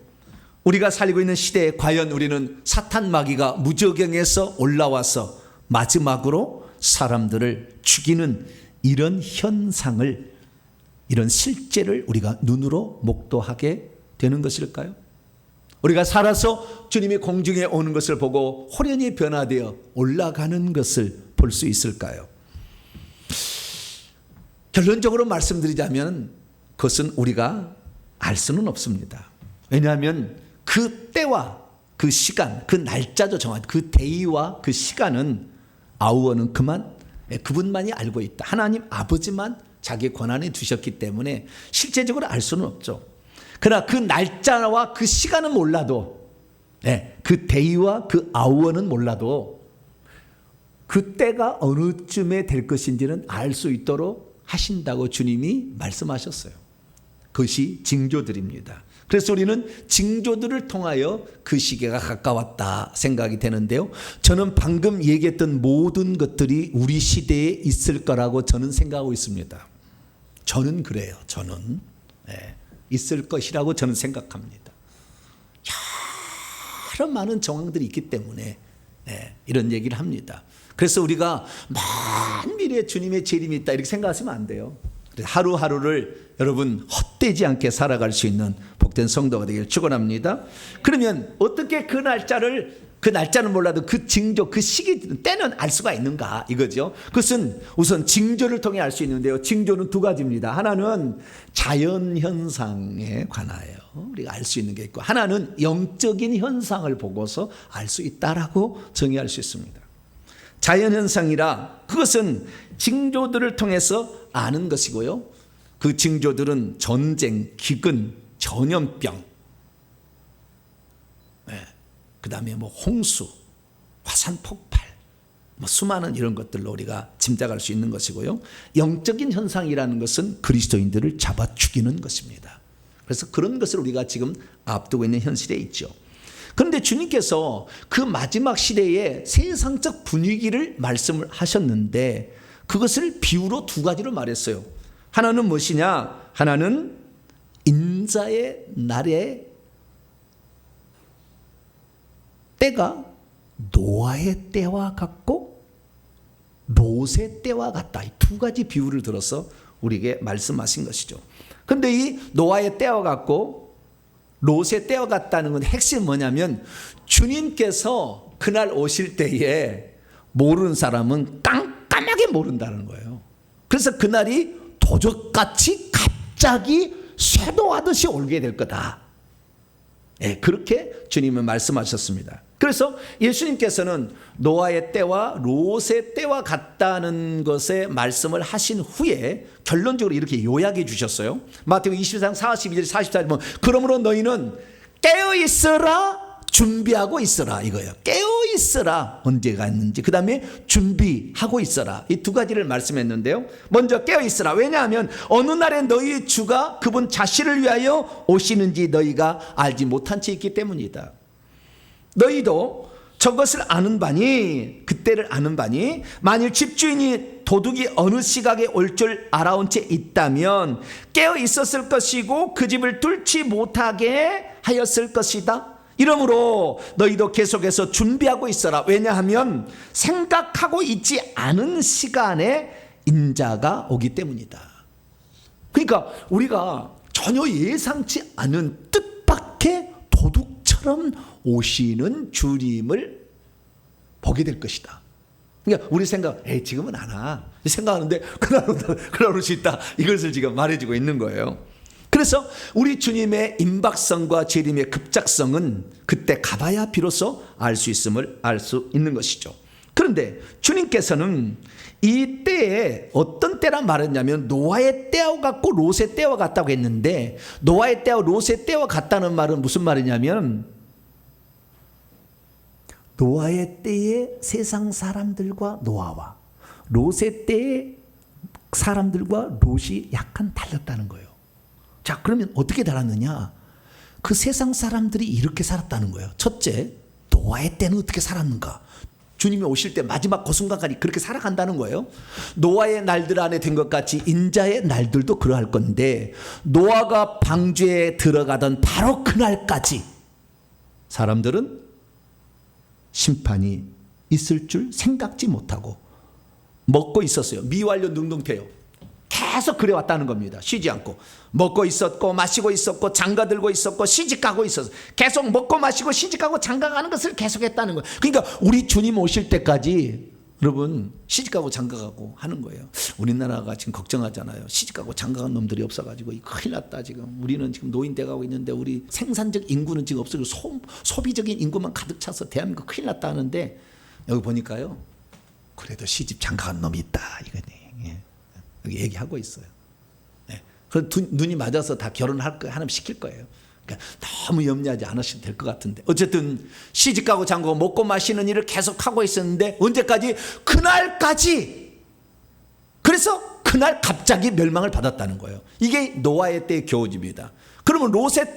우리가 살고 있는 시대에 과연 우리는 사탄 마귀가 무저경에서 올라와서 마지막으로 사람들을 죽이는 이런 현상을, 이런 실제를 우리가 눈으로 목도하게 되는 것일까요? 우리가 살아서 주님이 공중에 오는 것을 보고 호련히 변화되어 올라가는 것을 볼 수 있을까요? 결론적으로 말씀드리자면 그것은 우리가 알 수는 없습니다. 왜냐하면 그 때와 그 시간, 그 날짜도 정확한 그 데이와 그 시간은 아우어는 그분만이 알고 있다. 하나님 아버지만 자기 권한에 두셨기 때문에 실제적으로 알 수는 없죠. 그러나 그 날짜와 그 시간은 몰라도, 그 데이와 그 아우어는 몰라도 그 때가 어느쯤에 될 것인지는 알 수 있도록 하신다고 주님이 말씀하셨어요. 그것이 징조들입니다. 그래서 우리는 징조들을 통하여 그 시기가 가까웠다 생각이 되는데요. 저는 방금 얘기했던 모든 것들이 우리 시대에 있을 거라고 저는 생각하고 있습니다. 저는 그래요. 저는 있을 것이라고 저는 생각합니다. 여러 많은 정황들이 있기 때문에 이런 얘기를 합니다. 그래서 우리가 먼 미래에 주님의 재림이 있다 이렇게 생각하시면 안 돼요. 하루하루를 여러분 헛되지 않게 살아갈 수 있는 복된 성도가 되기를 축원합니다. 그러면 어떻게 그 날짜는 몰라도 그 징조, 그 시기 때는 알 수가 있는가 이거죠. 그것은 우선 징조를 통해 알 수 있는데요. 징조는 두 가지입니다. 하나는 자연 현상에 관하여 우리가 알 수 있는 게 있고, 하나는 영적인 현상을 보고서 알 수 있다라고 정의할 수 있습니다. 자연 현상이라 그것은 징조들을 통해서 아는 것이고요. 그 징조들은 전쟁, 기근, 전염병, 그 다음에 홍수, 화산 폭발, 수많은 이런 것들로 우리가 짐작할 수 있는 것이고요. 영적인 현상이라는 것은 그리스도인들을 잡아 죽이는 것입니다. 그래서 그런 것을 우리가 지금 앞두고 있는 현실에 있죠. 그런데 주님께서 그 마지막 시대의 세상적 분위기를 말씀을 하셨는데 그것을 비유로 두 가지로 말했어요. 하나는 무엇이냐? 하나는 인자의 날에 때가 노아의 때와 같고 롯의 때와 같다. 이 두 가지 비유를 들어서 우리에게 말씀하신 것이죠. 그런데 이 노아의 때와 같고 롯의 때와 같다는 건 핵심이 뭐냐면 주님께서 그날 오실 때에 모르는 사람은 깜깜하게 모른다는 거예요. 그래서 그날이 도적같이 갑자기 쇄도하듯이 오게 될 거다. 그렇게 주님은 말씀하셨습니다. 그래서 예수님께서는 노아의 때와 롯의 때와 같다는 것에 말씀을 하신 후에 결론적으로 이렇게 요약해 주셨어요. 마태복음 22장 42절 44절 보면 그러므로 너희는 깨어 있어라 준비하고 있어라 이거예요. 깨어 있어라 언제가 있는지, 그 다음에 준비하고 있어라, 이 두 가지를 말씀했는데요. 먼저 깨어 있어라. 왜냐하면 어느 날에 너희 주가 그분 자신을 위하여 오시는지 너희가 알지 못한 채 있기 때문이다. 너희도 저것을 아는 바니, 그때를 아는 바니, 만일 집주인이 도둑이 어느 시각에 올 줄 알아온 채 있다면 깨어 있었을 것이고 그 집을 뚫지 못하게 하였을 것이다. 이러므로 너희도 계속해서 준비하고 있어라. 왜냐하면 생각하고 있지 않은 시간에 인자가 오기 때문이다. 그러니까 우리가 전혀 예상치 않은 뜻밖의 도둑처럼 오시는 주님을 보게 될 것이다. 그러니까 우리 생각, 지금은 안 와. 생각하는데 그날 올 수 있다. 이것을 지금 말해주고 있는 거예요. 그래서 우리 주님의 임박성과 재림의 급작성은 그때 가봐야 비로소 알 수 있음을 알 수 있는 것이죠. 그런데 주님께서는 이 때에 어떤 때라 말했냐면 노아의 때와 같고 롯의 때와 같다고 했는데, 노아의 때와 롯의 때와 같다는 말은 무슨 말이냐면 노아의 때에 세상 사람들과 노아와 롯의 때에 사람들과 롯이 약간 달랐다는 거예요. 자, 그러면 어떻게 달랐느냐? 그 세상 사람들이 이렇게 살았다는 거예요. 첫째, 노아의 때는 어떻게 살았는가? 주님이 오실 때 마지막 그 순간까지 그렇게 살아간다는 거예요. 노아의 날들 안에 된 것 같이 인자의 날들도 그러할 건데, 노아가 방주에 들어가던 바로 그날까지 사람들은 심판이 있을 줄 생각지 못하고 먹고 있었어요. 미완료 능동태요. 계속 그래왔다는 겁니다. 쉬지 않고 먹고 있었고 마시고 있었고 장가들고 있었고 시집가고 있었어. 계속 먹고 마시고 시집가고 장가가는 것을 계속했다는 거예요. 그러니까 우리 주님 오실 때까지 여러분 시집가고 장가가고 하는 거예요. 우리나라가 지금 걱정하잖아요. 시집가고 장가간 놈들이 없어가지고 큰일 났다. 지금 우리는 지금 노인 돼가고 있는데 우리 생산적 인구는 지금 없어지고 소비적인 인구만 가득 차서 대한민국 큰일 났다 하는데, 여기 보니까요 그래도 시집 장가간 놈이 있다 이거네. 여기 얘기하고 있어요. 그래서 눈이 맞아서 다 결혼할 거 하나 시킬 거예요. 그러니까 너무 염려하지 않으셔도 될 것 같은데, 어쨌든 시집가고 장가고 먹고 마시는 일을 계속하고 있었는데 언제까지? 그날까지. 그래서 그날 갑자기 멸망을 받았다는 거예요. 이게 노아의 때의 교훈입니다. 그러면 롯의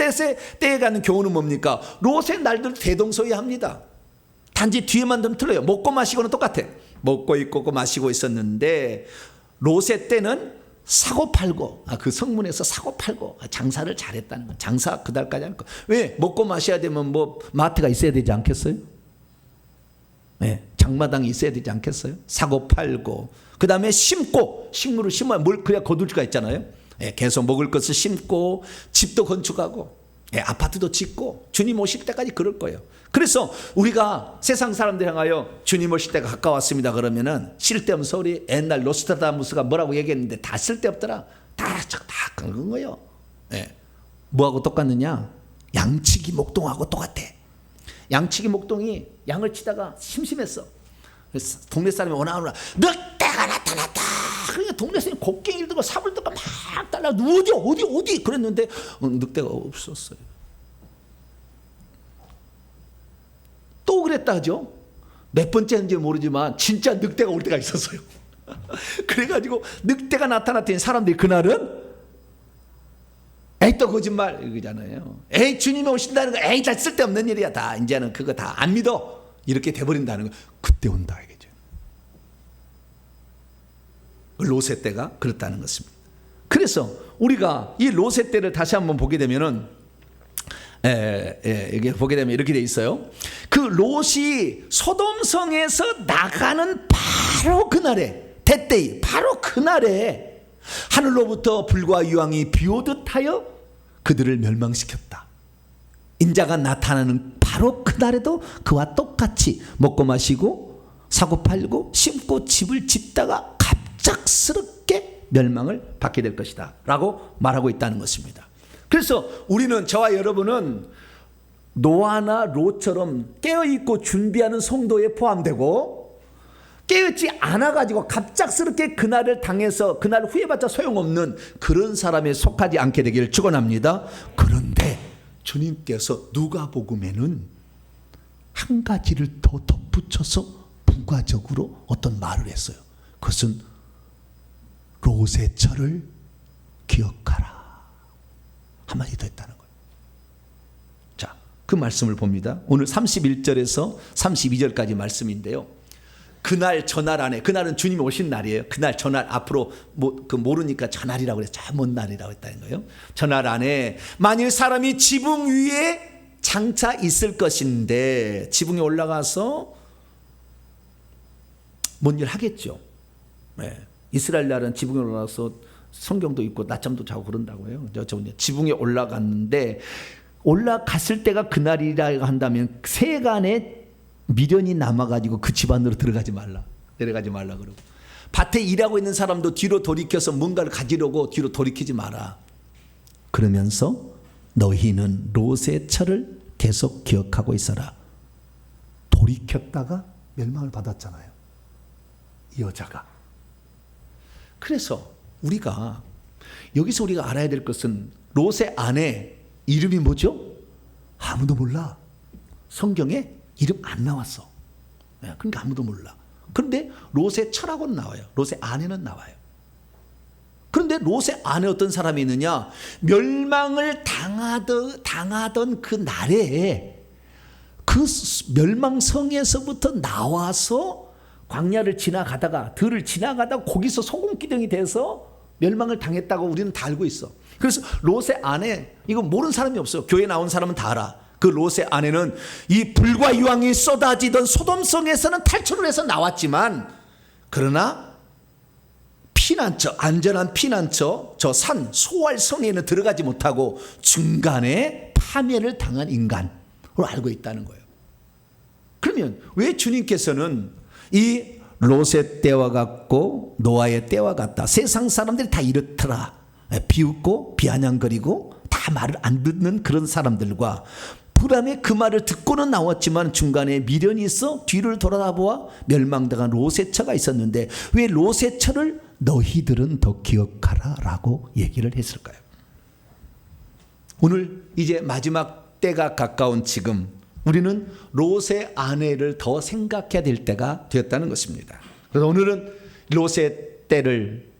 때에 가는 교훈은 뭡니까? 롯의 날들 대동소이합니다. 단지 뒤에만 좀 틀려요. 먹고 마시고는 똑같아. 먹고 있고 마시고 있었는데 롯의 때는 사고 팔고, 그 성문에서 사고 팔고 장사를 잘했다는 거. 장사 그달까지 할 거. 왜? 먹고 마셔야 되면 뭐 마트가 있어야 되지 않겠어요? 장마당이 있어야 되지 않겠어요? 사고 팔고, 그 다음에 심고, 식물을 심어야 뭘 그래야 거둘 수가 있잖아요. 계속 먹을 것을 심고 집도 건축하고 아파트도 짓고 주님 오실 때까지 그럴 거예요. 그래서 우리가 세상 사람들 향하여 주님 오실 때가 가까웠습니다 그러면은 쓸데없는 소리, 옛날 노스트라다무스가 뭐라고 얘기했는데 다 쓸데없더라. 다 그런 거예요. 뭐하고 똑같느냐? 양치기 목동하고 똑같아. 양치기 목동이 양을 치다가 심심했어. 그래서 동네 사람이 오나오나 늑대가 나타났다. 그러니까 동네 사람이 곡괭이를 들고 삽을 들고 막 달라. 어디 그랬는데 늑대가 없었어요. 또 그랬다 하죠. 몇 번째인지 모르지만 진짜 늑대가 올 때가 있었어요. 그래가지고 늑대가 나타났더니 사람들이 그날은 또 거짓말 이거잖아요. 주님이 오신다는 거 다 쓸데없는 일이야. 다 이제는 그거 다 안 믿어. 이렇게 돼버린다는 거. 그때 온다 이거죠. 롯의 때가 그렇다는 것입니다. 그래서 우리가 이 롯의 때를 다시 한번 보게 되면은 이게 보게 되면 이렇게 돼 있어요. 그 롯이 소돔성에서 나가는 바로 그날에, that 바로 그날에 하늘로부터 불과 유황이 비오듯 하여 그들을 멸망시켰다. 인자가 나타나는 바로 그날에도 그와 똑같이 먹고 마시고 사고 팔고 심고 집을 짓다가 갑작스럽게 멸망을 받게 될 것이다 라고 말하고 있다는 것입니다. 그래서 우리는, 저와 여러분은 노아나 롯처럼 깨어있고 준비하는 성도에 포함되고, 깨어있지 않아가지고 갑작스럽게 그날을 당해서 그날 후회받자 소용없는 그런 사람에 속하지 않게 되기를 축원합니다. 그런데 주님께서 누가복음에는 한 가지를 더 덧붙여서 부가적으로 어떤 말을 했어요. 그것은 롯의 철을 기억하라 한마디 더 했다는 거예요. 자, 그 말씀을 봅니다. 오늘 31절에서 32절까지 말씀인데요. 그날 저날 안에, 그날은 주님이 오신 날이에요. 그날 저날, 앞으로 모르니까 저날이라고 그래서 저 먼 날이라고 했다는 거예요. 저날 안에 만일 사람이 지붕 위에 장차 있을 것인데, 지붕에 올라가서 뭔 일 하겠죠. 네. 이스라엘 나라는 지붕에 올라가서 성경도 있고 낮잠도 자고 그런다고 해요. 지붕에 올라갔는데, 올라갔을 때가 그날이라 한다면 세간에 미련이 남아가지고 그 집 안으로 들어가지 말라, 내려가지 말라 그러고, 밭에 일하고 있는 사람도 뒤로 돌이켜서 뭔가를 가지려고 뒤로 돌이키지 마라 그러면서 너희는 롯의 철을 계속 기억하고 있어라. 돌이켰다가 멸망을 받았잖아요, 이 여자가. 그래서 여기서 우리가 알아야 될 것은, 롯의 아내 이름이 뭐죠? 아무도 몰라. 성경에 이름 안 나왔어. 그러니까 아무도 몰라. 그런데 롯의 철하고는 나와요. 롯의 아내는 나와요. 그런데 롯의 아내 어떤 사람이 있느냐? 멸망을 당하던 그 날에 그 멸망성에서부터 나와서 광야를 지나가다가, 들을 지나가다가 거기서 소금기둥이 돼서 멸망을 당했다고 우리는 다 알고 있어. 그래서 롯의 아내, 이거 모르는 사람이 없어요. 교회 나온 사람은 다 알아. 그 롯의 아내는 이 불과 유황이 쏟아지던 소돔성에서는 탈출을 해서 나왔지만, 그러나 피난처, 안전한 피난처, 저 산 소알성에는 들어가지 못하고 중간에 파멸을 당한 인간으로 알고 있다는 거예요. 그러면 왜 주님께서는 이 롯의 때와 같고 노아의 때와 같다, 세상 사람들이 다 이렇더라, 비웃고 비아냥거리고 다 말을 안 듣는 그런 사람들과, 불안에 그 말을 듣고는 나왔지만 중간에 미련이 있어 뒤를 돌아보아 멸망당한 롯의 처가 있었는데, 왜 롯의 처를 너희들은 더 기억하라 라고 얘기를 했을까요? 오늘 이제 마지막 때가 가까운 지금, 우리는 롯의 아내를 더 생각해야 될 때가 되었다는 것입니다. 그래서 오늘은 롯의 때를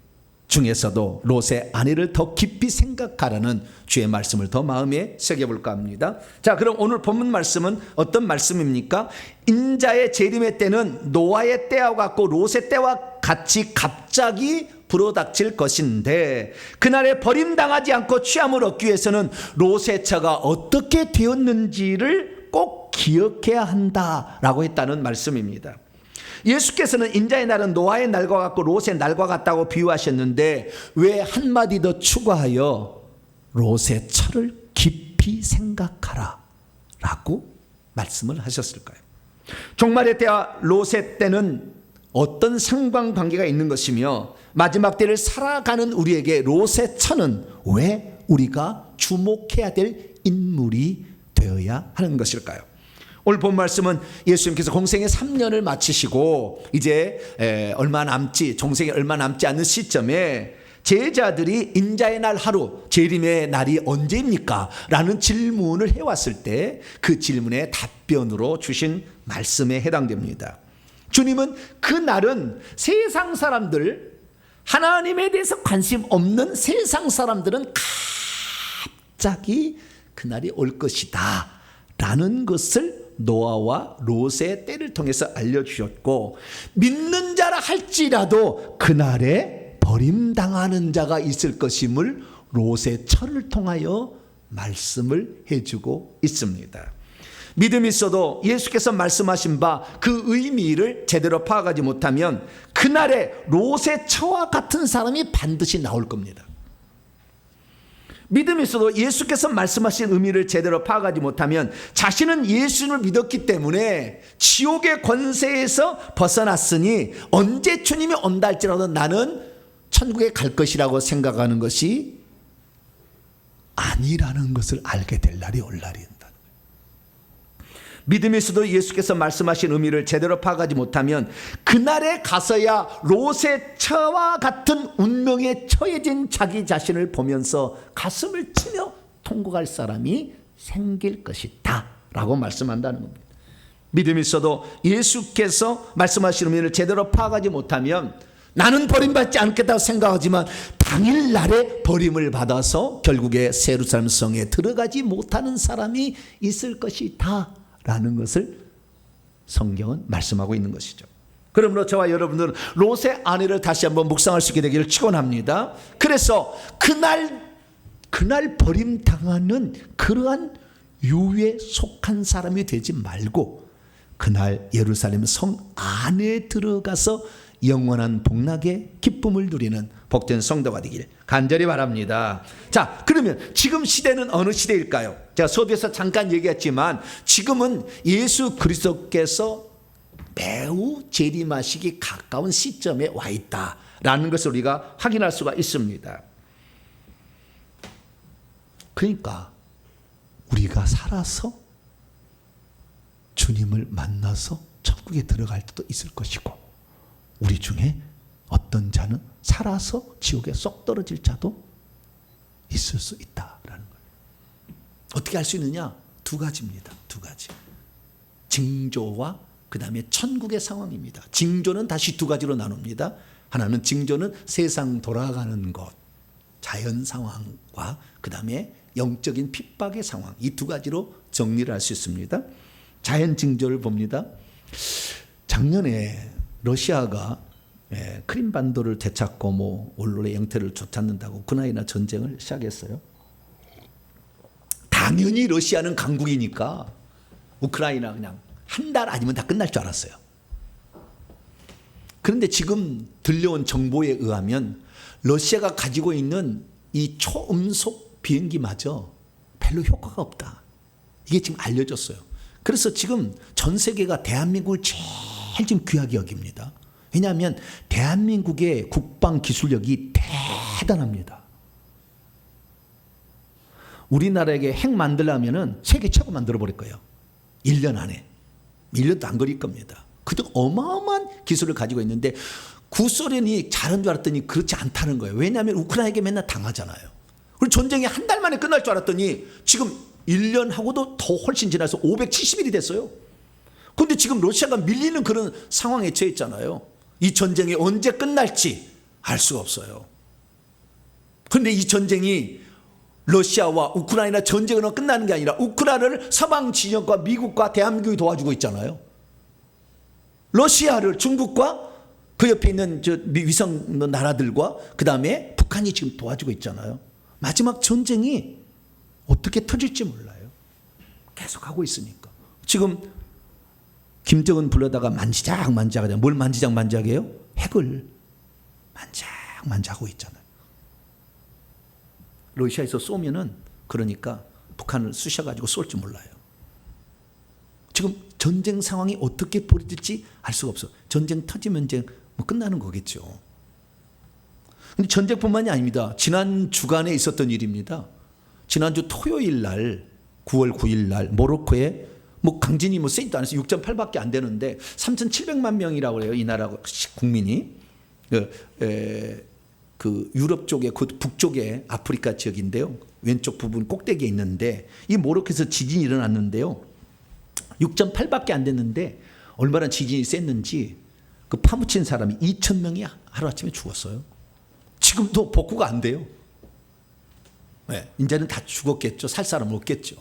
중에서도 롯의 아내를 더 깊이 생각하라는 주의 말씀을 더 마음에 새겨볼까 합니다. 자, 그럼 오늘 본문 말씀은 어떤 말씀입니까? 인자의 재림의 때는 노아의 때와 같고 롯의 때와 같이 갑자기 불어닥칠 것인데, 그날에 버림당하지 않고 취함을 얻기 위해서는 롯의 처가 어떻게 되었는지를 꼭 기억해야 한다라고 했다는 말씀입니다. 예수께서는 인자의 날은 노아의 날과 같고 롯의 날과 같다고 비유하셨는데, 왜 한마디 더 추가하여 롯의 철을 깊이 생각하라 라고 말씀을 하셨을까요? 종말의 때와 롯의 때는 어떤 상관관계가 있는 것이며, 마지막 때를 살아가는 우리에게 롯의 철은 왜 우리가 주목해야 될 인물이 되어야 하는 것일까요? 오늘 본 말씀은 예수님께서 공생의 3년을 마치시고 이제 종생에 얼마 남지 않은 시점에 제자들이 인자의 날 하루, 재림의 날이 언제입니까? 라는 질문을 해왔을 때 그 질문의 답변으로 주신 말씀에 해당됩니다. 주님은 그 날은 세상 사람들, 하나님에 대해서 관심 없는 세상 사람들은 갑자기 그날이 올 것이다 라는 것을 노아와 롯의 때를 통해서 알려주셨고, 믿는 자라 할지라도 그날에 버림당하는 자가 있을 것임을 롯의 철을 통하여 말씀을 해주고 있습니다. 믿음이 있어도 예수께서 말씀하신 바 그 의미를 제대로 파악하지 못하면 그날에 롯의 처와 같은 사람이 반드시 나올 겁니다. 믿음이 있어도 예수께서 말씀하신 의미를 제대로 파악하지 못하면 자신은 예수를 믿었기 때문에 지옥의 권세에서 벗어났으니 언제 주님이 온다 할지라도 나는 천국에 갈 것이라고 생각하는 것이 아니라는 것을 알게 될 날이 올 날이다. 믿음이 있어도 예수께서 말씀하신 의미를 제대로 파악하지 못하면 그날에 가서야 롯의 처와 같은 운명에 처해진 자기 자신을 보면서 가슴을 치며 통곡할 사람이 생길 것이다 라고 말씀한다는 겁니다. 믿음이 있어도 예수께서 말씀하신 의미를 제대로 파악하지 못하면 나는 버림받지 않겠다고 생각하지만 당일날에 버림을 받아서 결국에 예루살렘 성에 들어가지 못하는 사람이 있을 것이다 라는 것을 성경은 말씀하고 있는 것이죠. 그러므로 저와 여러분들은 롯의 아내를 다시 한번 묵상할 수 있게 되기를 축원합니다. 그래서 그날 버림당하는 그러한 유에 속한 사람이 되지 말고 그날 예루살렘 성 안에 들어가서 영원한 복락의 기쁨을 누리는 복된 성도가 되길 간절히 바랍니다. 자, 그러면 지금 시대는 어느 시대일까요? 제가 수업에서 잠깐 얘기했지만 지금은 예수 그리스도께서 매우 재림하시기 가까운 시점에 와 있다라는 것을 우리가 확인할 수가 있습니다. 그러니까 우리가 살아서 주님을 만나서 천국에 들어갈 때도 있을 것이고 우리 중에 어떤 자는 살아서 지옥에 쏙 떨어질 자도 있을 수 있다라는 거예요. 어떻게 알 수 있느냐? 두 가지입니다. 두 가지. 징조와 그 다음에 천국의 상황입니다. 징조는 다시 두 가지로 나눕니다. 하나는 징조는 세상 돌아가는 것, 자연 상황과 그 다음에 영적인 핍박의 상황, 이 두 가지로 정리를 할 수 있습니다. 자연 징조를 봅니다. 작년에 러시아가 크림반도를 되찾고 원로의 영태를 되찾는다고 우크라이나 전쟁을 시작했어요. 당연히 러시아는 강국이니까 우크라이나 그냥 한 달 아니면 다 끝날 줄 알았어요. 그런데 지금 들려온 정보에 의하면 러시아가 가지고 있는 이 초음속 비행기마저 별로 효과가 없다. 이게 지금 알려졌어요. 그래서 지금 전 세계가 대한민국을 제일 지금 귀하게 여깁니다. 왜냐하면 대한민국의 국방 기술력이 대단합니다. 우리나라에게 핵 만들려면 세계 최고 만들어 버릴 거예요. 1년 안에. 1년도 안 걸릴 겁니다. 그도 어마어마한 기술을 가지고 있는데 구소련이 잘한 줄 알았더니 그렇지 않다는 거예요. 왜냐하면 우크라이나에게 맨날 당하잖아요. 그리고 전쟁이 한 달 만에 끝날 줄 알았더니 지금 1년하고도 더 훨씬 지나서 570일이 됐어요. 그런데 지금 러시아가 밀리는 그런 상황에 처해 있잖아요. 이 전쟁이 언제 끝날지 알 수가 없어요. 그런데 이 전쟁이 러시아와 우크라이나 전쟁으로 끝나는 게 아니라 우크라이나를 서방 진영과 미국과 대한민국이 도와주고 있잖아요. 러시아를 중국과 그 옆에 있는 위성 나라들과 그 다음에 북한이 지금 도와주고 있잖아요. 마지막 전쟁이 어떻게 터질지 몰라요. 계속 하고 있으니까. 지금 김정은 불러다가 만지작만지작 뭘 만지작만지작해요? 핵을 만지작만지작하고 있잖아요. 러시아에서 쏘면은 그러니까 북한을 쑤셔가지고 쏠 줄 몰라요. 지금 전쟁 상황이 어떻게 벌어질지 알 수가 없어. 전쟁 터지면 이제 뭐 끝나는 거겠죠. 근데 전쟁뿐만이 아닙니다. 지난 주간에 있었던 일입니다. 지난주 토요일 날 9월 9일 날 모로코에 뭐 강진이 뭐 세지도 않았어요. 6.8밖에 안 되는데 3,700만 명이라고 그래요. 이 나라 국민이. 그 유럽 쪽에 그 북쪽에 아프리카 지역인데요. 왼쪽 부분 꼭대기에 있는데 이 모로코에서 지진이 일어났는데요. 6.8밖에 안 됐는데 얼마나 지진이 셌는지 그 파묻힌 사람이 2,000명이 하루아침에 죽었어요. 지금도 복구가 안 돼요. 네, 이제는 다 죽었겠죠. 살 사람 없겠죠.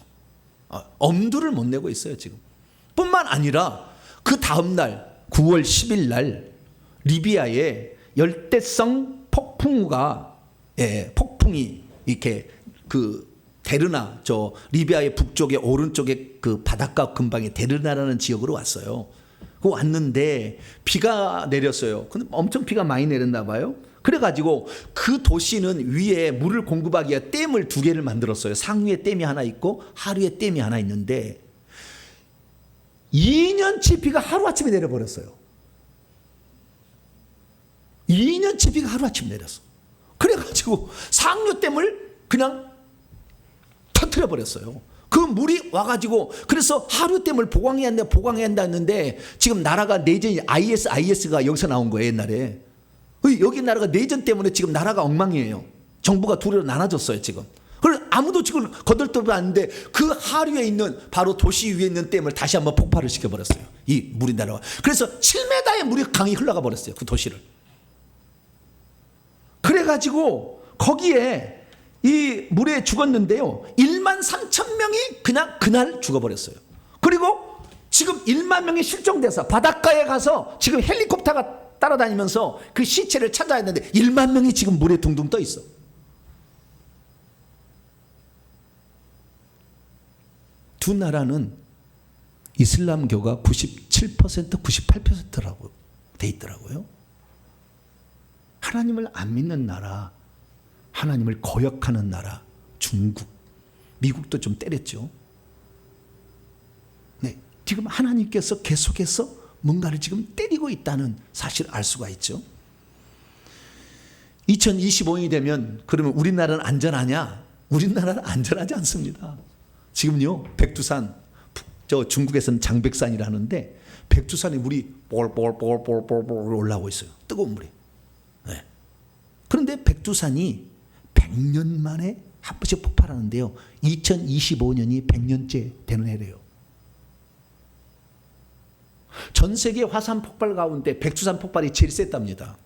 엄두를 못 내고 있어요 지금. 뿐만 아니라 그 다음 날 9월 10일 날 리비아에 열대성 폭발 풍우가 폭풍이 이렇게 그 데르나 저 리비아의 북쪽에 오른쪽에 그 바닷가 근방에 데르나라는 지역으로 왔어요. 그 왔는데 비가 내렸어요. 근데 엄청 비가 많이 내렸나 봐요. 그래가지고 그 도시는 위에 물을 공급하기 위해 댐을 2개를 만들었어요. 상류에 댐이 하나 있고 하류에 댐이 하나 있는데 2년치 비가 하루아침에 내려버렸어요. 2년치 비가 하루아침에 내렸어. 그래가지고 상류 댐을 그냥 터뜨려 버렸어요. 그 물이 와가지고 그래서 하류 댐을 보강해야 한다 했는데 지금 나라가 내전이 IS가 여기서 나온 거예요. 옛날에 여기 나라가 내전 때문에 지금 나라가 엉망이에요. 정부가 둘로 나눠졌어요 지금. 그래서 아무도 지금 거들떠도 않는데 그 하류에 있는 바로 도시 위에 있는 댐을 다시 한번 폭발을 시켜버렸어요. 이 물이 날아와. 그래서 7m의 물이 강이 흘러가 버렸어요. 그 도시를. 그래가지고 거기에 이 물에 죽었는데요. 13,000명이 그냥 그날 죽어버렸어요. 그리고 지금 1만 명이 실종돼서 바닷가에 가서 지금 헬리콥터가 따라다니면서 그 시체를 찾아야 하는데 1만 명이 지금 물에 둥둥 떠 있어. 두 나라는 이슬람교가 97%, 98%라고 돼 있더라고요. 하나님을 안 믿는 나라, 하나님을 거역하는 나라, 중국, 미국도 좀 때렸죠. 네, 지금 하나님께서 계속해서 뭔가를 지금 때리고 있다는 사실을 알 수가 있죠. 2025년이 되면 그러면 우리나라는 안전하냐? 우리나라는 안전하지 않습니다. 지금요, 백두산, 저 중국에서는 장백산이라는데 백두산에 물이 뻘뻘뻘뻘뻘 올라오고 있어요. 뜨거운 물이. 네. 그런데 백두산이 100년 만에 한 번씩 폭발하는데요. 2025년이 100년째 되는 해래요. 전 세계 화산 폭발 가운데 백두산 폭발이 제일 셌답니다.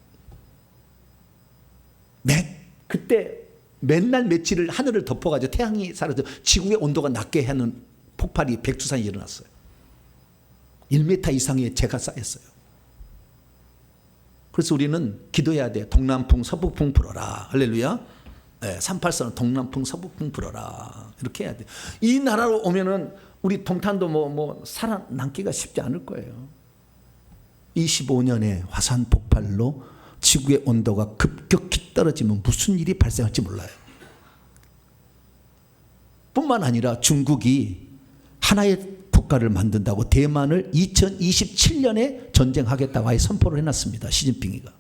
그때 맨날 며칠을 하늘을 덮어가지고 태양이 사라져 지구의 온도가 낮게 하는 폭발이 백두산이 일어났어요. 1m 이상의 재가 쌓였어요. 그래서 우리는 기도해야 돼. 동남풍 서북풍 불어라. 할렐루야. 네, 384는 동남풍 서북풍 불어라. 이렇게 해야 돼. 이 나라로 오면은 우리 동탄도 살아남기가 쉽지 않을 거예요. 25년의 화산 폭발로 지구의 온도가 급격히 떨어지면 무슨 일이 발생할지 몰라요. 뿐만 아니라 중국이 하나의 국가를 만든다고 대만을 2027년에 전쟁하겠다고 아예 선포를 해놨습니다. 시진핑이가.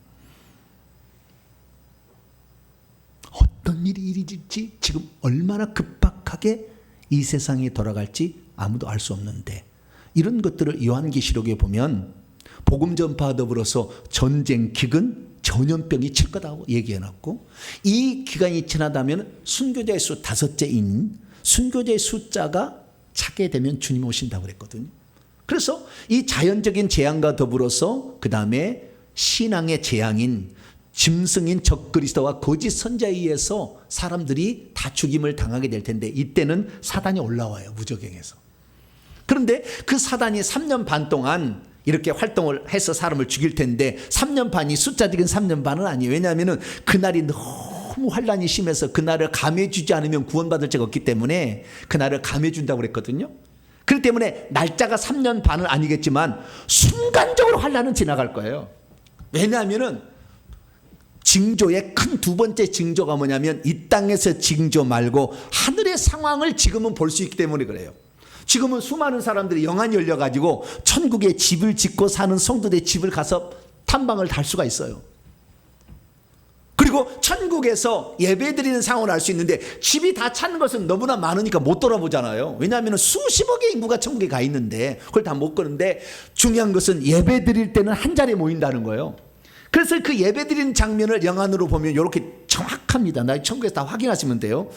어떤 일이 일어날지 지금 얼마나 급박하게 이 세상이 돌아갈지 아무도 알 수 없는데 이런 것들을 요한계시록에 보면 복음 전파와 더불어서 전쟁, 기근, 전염병이 칠 거다고 얘기해놨고 이 기간이 지나다면 순교자의 수 5째인 순교자의 숫자가 차게 되면 주님 오신다고 그랬거든요. 그래서 이 자연적인 재앙과 더불어서 그 다음에 신앙의 재앙인 짐승인 적그리스도와 거짓 선자에 의해서 사람들이 다 죽임을 당하게 될 텐데 이때는 사단이 올라와요. 무저갱에서. 그런데 그 사단이 3년 반 동안 이렇게 활동을 해서 사람을 죽일 텐데 3년 반이 숫자적인 3년 반은 아니에요. 왜냐하면 그날이 너무 환란이 심해서 그날을 감해주지 않으면 구원받을 자가 없기 때문에 그날을 감해준다고 그랬거든요. 그렇기 때문에 날짜가 3년 반은 아니겠지만 순간적으로 환란은 지나갈 거예요. 왜냐하면 징조의 큰 두 번째 징조가 뭐냐면 이 땅에서 징조 말고 하늘의 상황을 지금은 볼 수 있기 때문에 그래요. 지금은 수많은 사람들이 영안이 열려가지고 천국에 집을 짓고 사는 성도들의 집을 가서 탐방을 할 수가 있어요. 그리고 천국에서 예배드리는 상황을 알 수 있는데 집이 다 찬 것은 너무나 많으니까 못 돌아보잖아요. 왜냐하면 수십억의 인구가 천국에 가 있는데 그걸 다 못 가는데 중요한 것은 예배드릴 때는 한 자리에 모인다는 거예요. 그래서 그 예배드리는 장면을 영안으로 보면 이렇게 정확합니다. 나 천국에서 다 확인하시면 돼요.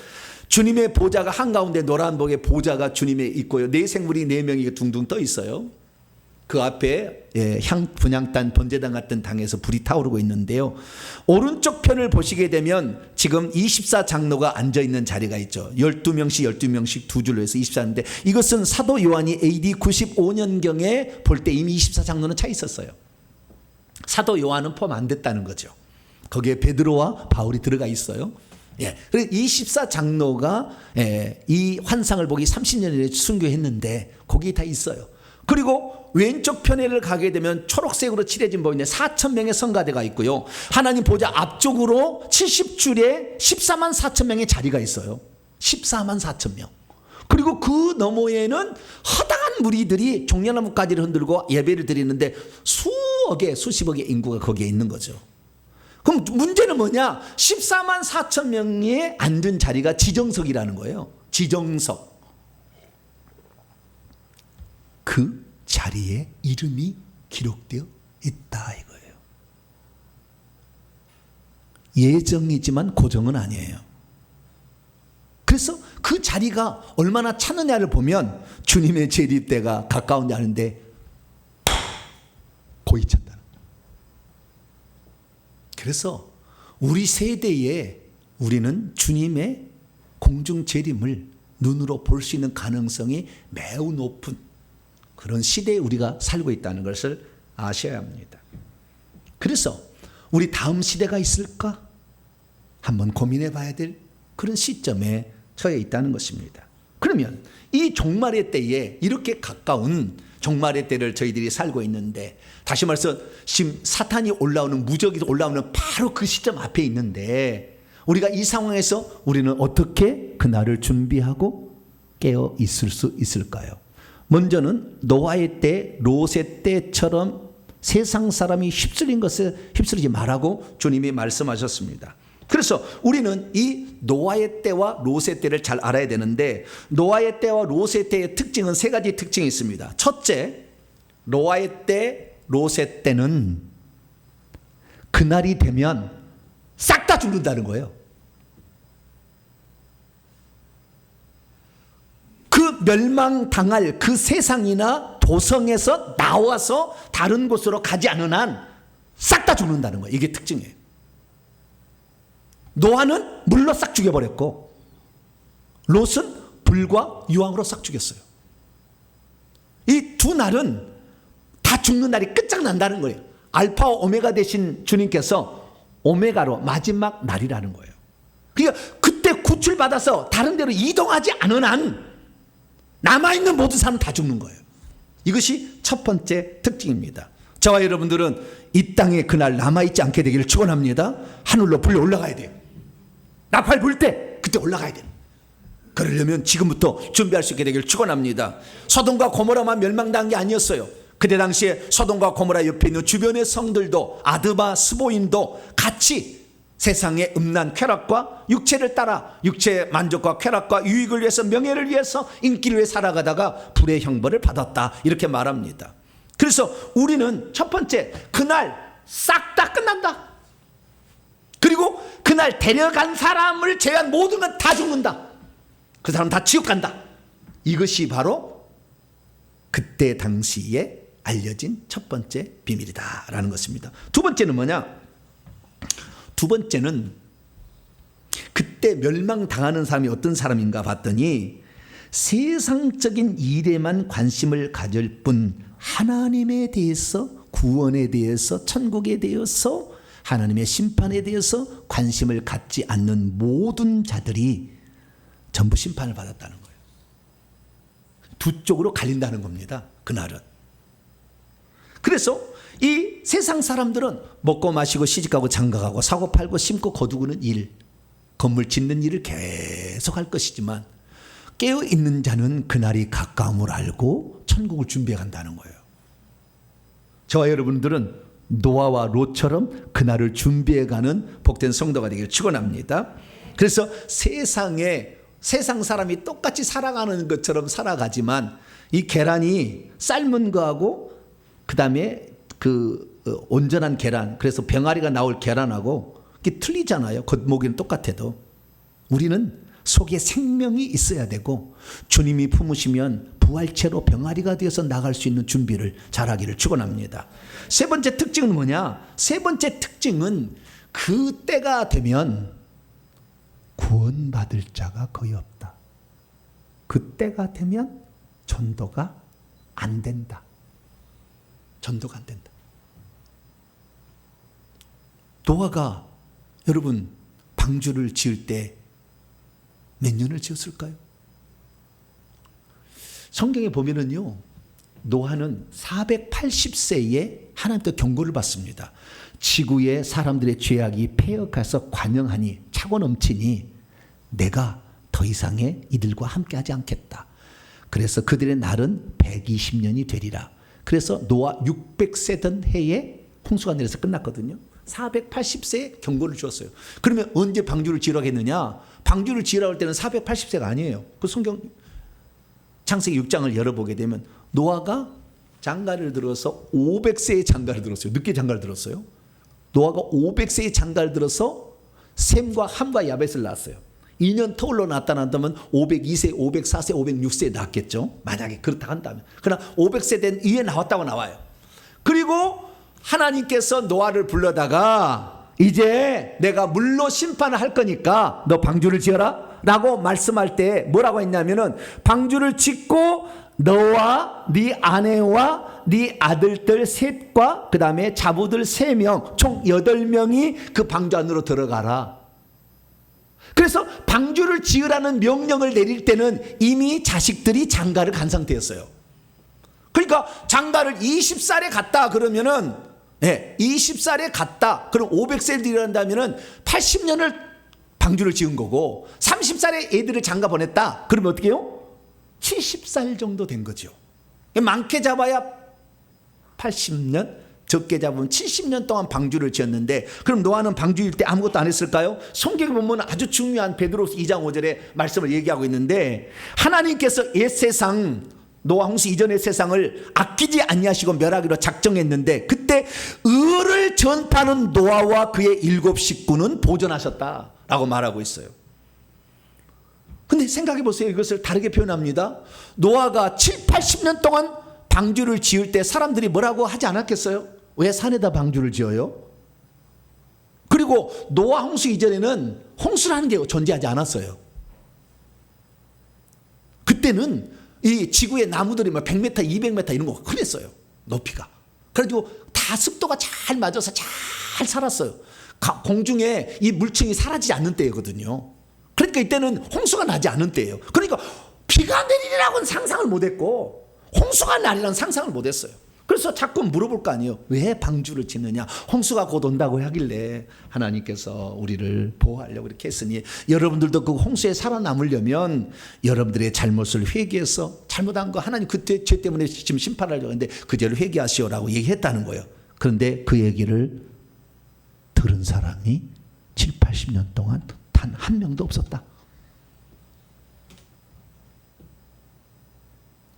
주님의 보좌가 한가운데 노란복의 보좌가 주님에 있고요. 네 생물이 4명이 둥둥 떠 있어요. 그 앞에 분향단 번제단 같은 당에서 불이 타오르고 있는데요. 오른쪽 편을 보시게 되면 지금 24장로가 앉아있는 자리가 있죠. 12명씩 두 줄로 해서 24인데 이것은 사도 요한이 AD 95년경에 볼 때 이미 24장로는 차 있었어요. 사도 요한은 포함 안 됐다는 거죠. 거기에 베드로와 바울이 들어가 있어요. 예. 그래서 24장로가 이 환상을 보기 30년을 순교했는데 거기 다 있어요. 그리고 왼쪽 편에를 가게 되면 초록색으로 칠해진 법인데 4,000명의 성가대가 있고요. 하나님 보좌 앞쪽으로 70줄에 14만 4천 명의 자리가 있어요. 14만 4천 명. 그리고 그 너머에는 허다한 무리들이 종려나무가지를 흔들고 예배를 드리는데 수억의 수십억의 인구가 거기에 있는 거죠. 그럼 문제는 뭐냐? 14만 4천 명이 앉은 자리가 지정석이라는 거예요. 지정석. 그 자리에 이름이 기록되어 있다 이거예요. 예정이지만 고정은 아니에요. 그래서 그 자리가 얼마나 차느냐를 보면 주님의 재림 때가 가까운지 아는데 거의 찼다. 그래서 우리 세대에 우리는 주님의 공중 재림을 눈으로 볼 수 있는 가능성이 매우 높은 그런 시대에 우리가 살고 있다는 것을 아셔야 합니다. 그래서 우리 다음 시대가 있을까? 한번 고민해 봐야 될 그런 시점에 처해 있다는 것입니다. 그러면 이 종말의 때에 이렇게 가까운 종말의 때를 저희들이 살고 있는데, 다시 말해서 지금 사탄이 올라오는, 무적이 올라오는 바로 그 시점 앞에 있는데, 우리가 이 상황에서 우리는 어떻게 그날을 준비하고 깨어 있을 수 있을까요? 먼저는 노아의 때, 롯의 때처럼 세상 사람이 휩쓸린 것에 휩쓸리지 말라고 주님이 말씀하셨습니다. 그래서 우리는 이 노아의 때와 롯의 때를 잘 알아야 되는데, 노아의 때와 롯의 때의 특징은 세 가지 특징이 있습니다. 첫째, 노아의 때, 롯의 때는 그날이 되면 싹 다 죽는다는 거예요. 그 멸망당할 그 세상이나 도성에서 나와서 다른 곳으로 가지 않은 한 싹 다 죽는다는 거예요. 이게 특징이에요. 노아는 물로 싹 죽여버렸고 롯은 불과 유황으로 싹 죽였어요. 이 두 날은 다 죽는 날이 끝장난다는 거예요. 알파와 오메가 되신 주님께서 오메가로 마지막 날이라는 거예요. 그러니까 그때 구출받아서 다른 데로 이동하지 않은 한 남아있는 모든 사람은 다 죽는 거예요. 이것이 첫 번째 특징입니다. 저와 여러분들은 이 땅에 그날 남아있지 않게 되기를 축원합니다. 하늘로 불려 올라가야 돼요. 나팔 불 때 그때 올라가야 돼요. 그러려면 지금부터 준비할 수 있게 되기를 축원합니다. 소돔과 고모라만 멸망당한 게 아니었어요. 그때 당시에 소돔과 고모라 옆에 있는 주변의 성들도, 아드바, 스보임도 같이 세상의 음란 쾌락과 육체를 따라 육체의 만족과 쾌락과 유익을 위해서, 명예를 위해서, 인기를 위해 살아가다가 불의 형벌을 받았다, 이렇게 말합니다. 그래서 우리는 첫 번째, 그날 싹 다 끝난다. 그리고 그날 데려간 사람을 제외한 모든 건 다 죽는다. 그 사람 다 지옥 간다. 이것이 바로 그때 당시에 알려진 첫 번째 비밀이다라는 것입니다. 두 번째는 뭐냐? 두 번째는 그때 멸망당하는 사람이 어떤 사람인가 봤더니 세상적인 일에만 관심을 가질 뿐 하나님에 대해서, 구원에 대해서, 천국에 대해서, 하나님의 심판에 대해서 관심을 갖지 않는 모든 자들이 전부 심판을 받았다는 거예요. 두 쪽으로 갈린다는 겁니다. 그날은. 그래서 이 세상 사람들은 먹고 마시고 시집가고 장가가고 사고 팔고 심고 거두는 일, 건물 짓는 일을 계속 할 것이지만 깨어있는 자는 그날이 가까움을 알고 천국을 준비해 간다는 거예요. 저와 여러분들은 노아와 롯처럼 그날을 준비해 가는 복된 성도가 되기를 축원합니다. 그래서 세상 사람이 똑같이 살아가는 것처럼 살아가지만 이 계란이 삶은 거하고 그 다음에 그 온전한 계란, 그래서 병아리가 나올 계란하고 이게 틀리잖아요. 겉모기는 똑같아도. 우리는 속에 생명이 있어야 되고 주님이 품으시면 부활체로 병아리가 되어서 나갈 수 있는 준비를 잘하기를 축원합니다. 세 번째 특징은 뭐냐? 세 번째 특징은 그 때가 되면 구원받을 자가 거의 없다. 그 때가 되면 전도가 안 된다. 전도가 안 된다. 노아가 여러분 방주를 지을 때 몇 년을 지었을까요? 성경에 보면은요, 노아는 480세에 하나님께 경고를 받습니다. 지구의 사람들의 죄악이 폐역해서 관영하니 차고 넘치니 내가 더 이상의 이들과 함께하지 않겠다. 그래서 그들의 날은 120년이 되리라. 그래서 노아 600세던 해에 홍수가 내려서 끝났거든요. 480세에 경고를 주었어요. 그러면 언제 방주를 지으라고 했느냐? 방주를 지으라고 할 때는 480세가 아니에요. 그 성경 창세기 6장을 열어보게 되면 노아가 장가를 들어서 500세의 장가를 들었어요. 늦게 장가를 들었어요. 노아가 500세의 장가를 들어서 셈과 함과 야벳을 낳았어요. 2년 터울로 나타난다면 502세, 504세, 506세에 낳았겠죠. 만약에 그렇다 한다면. 그러나 500세 된 이에 나왔다고 나와요. 그리고 하나님께서 노아를 불러다가 이제 내가 물로 심판을 할 거니까 너 방주를 지어라 라고 말씀할 때 뭐라고 했냐면은 방주를 짓고 너와 네 아내와 네 아들들 셋과 그 다음에 자부들 3명 총 8명이 그 방주 안으로 들어가라. 그래서 방주를 지으라는 명령을 내릴 때는 이미 자식들이 장가를 간 상태였어요. 그러니까 장가를 20살에 갔다 그러면은 20살에 갔다 그럼 500세를 일한다면은 80년을 방주를 지은 거고 30살에 애들을 장가 보냈다 그러면 어떻게 해요? 70살 정도 된 거죠. 많게 잡아야 80년, 적게 잡으면 70년 동안 방주를 지었는데 그럼 노아는 방주일 때 아무것도 안 했을까요? 성경에 보면 아주 중요한 베드로서 2장 5절에 말씀을 얘기하고 있는데 하나님께서 옛 세상 노아 홍수 이전의 세상을 아끼지 아니하시고 멸하기로 작정했는데 그때 의를 전파하는 노아와 그의 7 식구는 보존하셨다라고 말하고 있어요. 근데 생각해 보세요. 이것을 다르게 표현합니다. 노아가 7, 80년 동안 방주를 지을 때 사람들이 뭐라고 하지 않았겠어요? 왜 산에다 방주를 지어요? 그리고 노아 홍수 이전에는 홍수라는 게 존재하지 않았어요. 그때는 이 지구의 나무들이 막 100m, 200m 이런 거 흔했어요. 높이가. 그래가지고 다 습도가 잘 맞아서 잘 살았어요. 공중에 이 물층이 사라지지 않는 때거든요. 그러니까 이때는 홍수가 나지 않은 때예요. 그러니까 비가 내리리라고는 상상을 못했고 홍수가 나리라는 상상을 못했어요. 그래서 자꾸 물어볼 거 아니에요. 왜 방주를 짓느냐? 홍수가 곧 온다고 하길래 하나님께서 우리를 보호하려고 이렇게 했으니 여러분들도 그 홍수에 살아남으려면 여러분들의 잘못을 회개해서 잘못한 거 하나님 그때 죄 때문에 지금 심판하려고 했는데 그 죄를 회개하시오라고 얘기했다는 거예요. 그런데 그 얘기를 들은 사람이 7, 80년 동안 단 한 명도 없었다.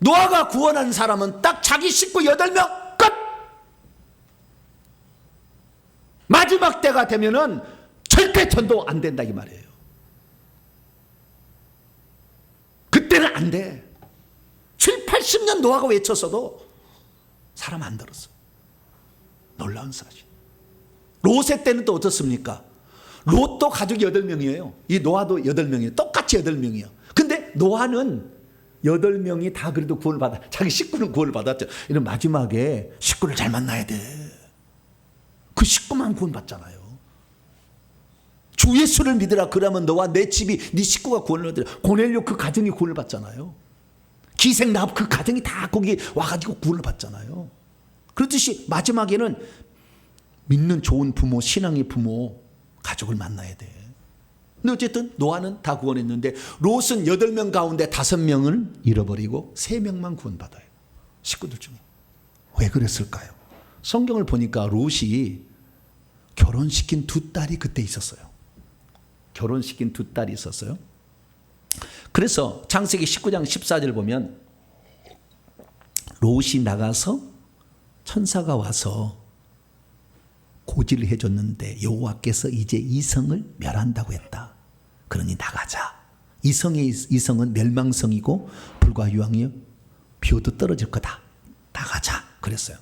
노아가 구원한 사람은 딱 자기 식구 8명 끝! 마지막 때가 되면은 절대 전도 안 된다 이 말이에요. 그때는 안 돼. 7, 80년 노아가 외쳤어도 사람 안 들었어. 놀라운 사실. 롯의 때는 또 어떻습니까? 롯도 가족이 8명이에요. 이 노아도 8명이에요. 똑같이 8명이에요. 근데 노아는 8명이 다 그래도 구원을 받아. 자기 식구는 구원을 받았죠. 이런 마지막에 식구를 잘 만나야 돼. 그 식구만 구원 받잖아요. 주 예수를 믿으라. 그러면 너와 내 집이 네 식구가 구원을 얻으라. 고넬료 그 가정이 구원을 받잖아요. 기생 라합 그 가정이 다 거기 와가지고 구원을 받잖아요. 그렇듯이 마지막에는 믿는 좋은 부모, 신앙의 부모, 가족을 만나야 돼. 근데 어쨌든 노아는 다 구원했는데 롯은 8명 가운데 5명을 잃어버리고 3명만 구원받아요. 식구들 중에. 왜 그랬을까요? 성경을 보니까 롯이 결혼시킨 2딸이 그때 있었어요. 결혼시킨 2딸이 있었어요. 그래서 창세기 19장 14절 보면 롯이 나가서 천사가 와서 고지를 해줬는데 여호와께서 이제 이성을 멸한다고 했다. 그러니 나가자. 이성은 멸망성이고 불과 유황이요 비오도 떨어질 거다. 나가자. 그랬어요.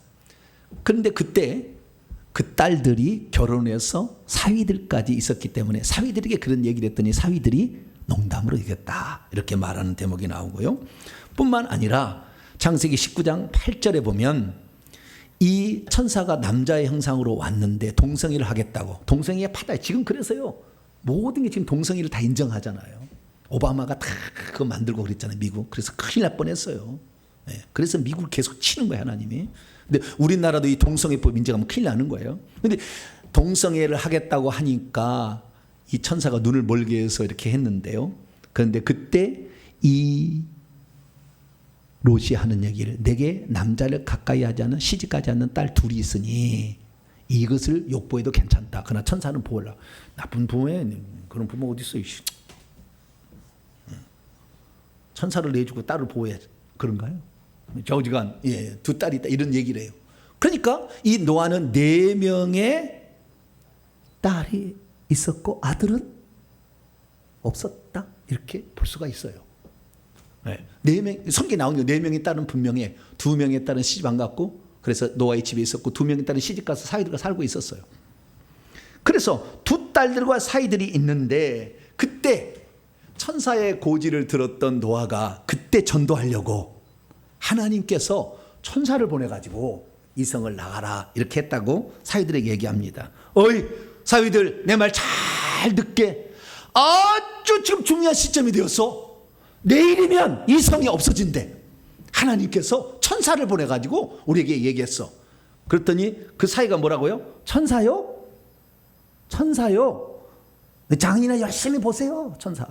그런데 그때 그 딸들이 결혼해서 사위들까지 있었기 때문에 사위들에게 그런 얘기를 했더니 사위들이 농담으로 이겼다. 이렇게 말하는 대목이 나오고요. 뿐만 아니라 창세기 19장 8절에 보면 이 천사가 남자의 형상으로 왔는데 동성애를 하겠다고. 동성애의 파다에 지금 그래서요. 모든 게 지금 동성애를 다 인정하잖아요. 오바마가 다 그거 만들고 그랬잖아요. 미국. 그래서 큰일 날 뻔했어요. 네. 그래서 미국을 계속 치는 거예요. 하나님이. 근데 우리나라도 이 동성애법 인정하면 큰일 나는 거예요. 근데 동성애를 하겠다고 하니까 이 천사가 눈을 멀게 해서 이렇게 했는데요. 그런데 그때 이 롯이 하는 얘기를, 내게 남자를 가까이 하지 않는, 시집가지 않는 딸 둘이 있으니 이것을 욕보해도 괜찮다. 그러나 천사는 보호라. 나쁜 부모에 그런 부모 어디 있어요? 천사를 내주고 딸을 보호해, 그런가요? 저지간 두 딸이 있다 이런 얘기를 해요. 그러니까 이 노아는 4명의 딸이 있었고 아들은 없었다, 이렇게 볼 수가 있어요. 4명, 성경에 나오는 4명의 딸은 분명해. 2명의 딸은 시집 안 갔고, 그래서 노아의 집에 있었고, 2명의 딸은 시집 가서 사위들과 살고 있었어요. 그래서 2 딸들과 사위들이 있는데, 그때 천사의 고지를 들었던 노아가 그때 전도하려고 하나님께서 천사를 보내가지고 이성을 나가라 이렇게 했다고 사위들에게 얘기합니다. 어이 사위들, 내 말 잘 듣게. 아주 지금 중요한 시점이 되었어. 내일이면 이 성이 없어진대. 하나님께서 천사를 보내가지고 우리에게 얘기했어. 그랬더니 그 사이가 뭐라고요? 천사요? 천사요? 장인이나 열심히 보세요. 천사.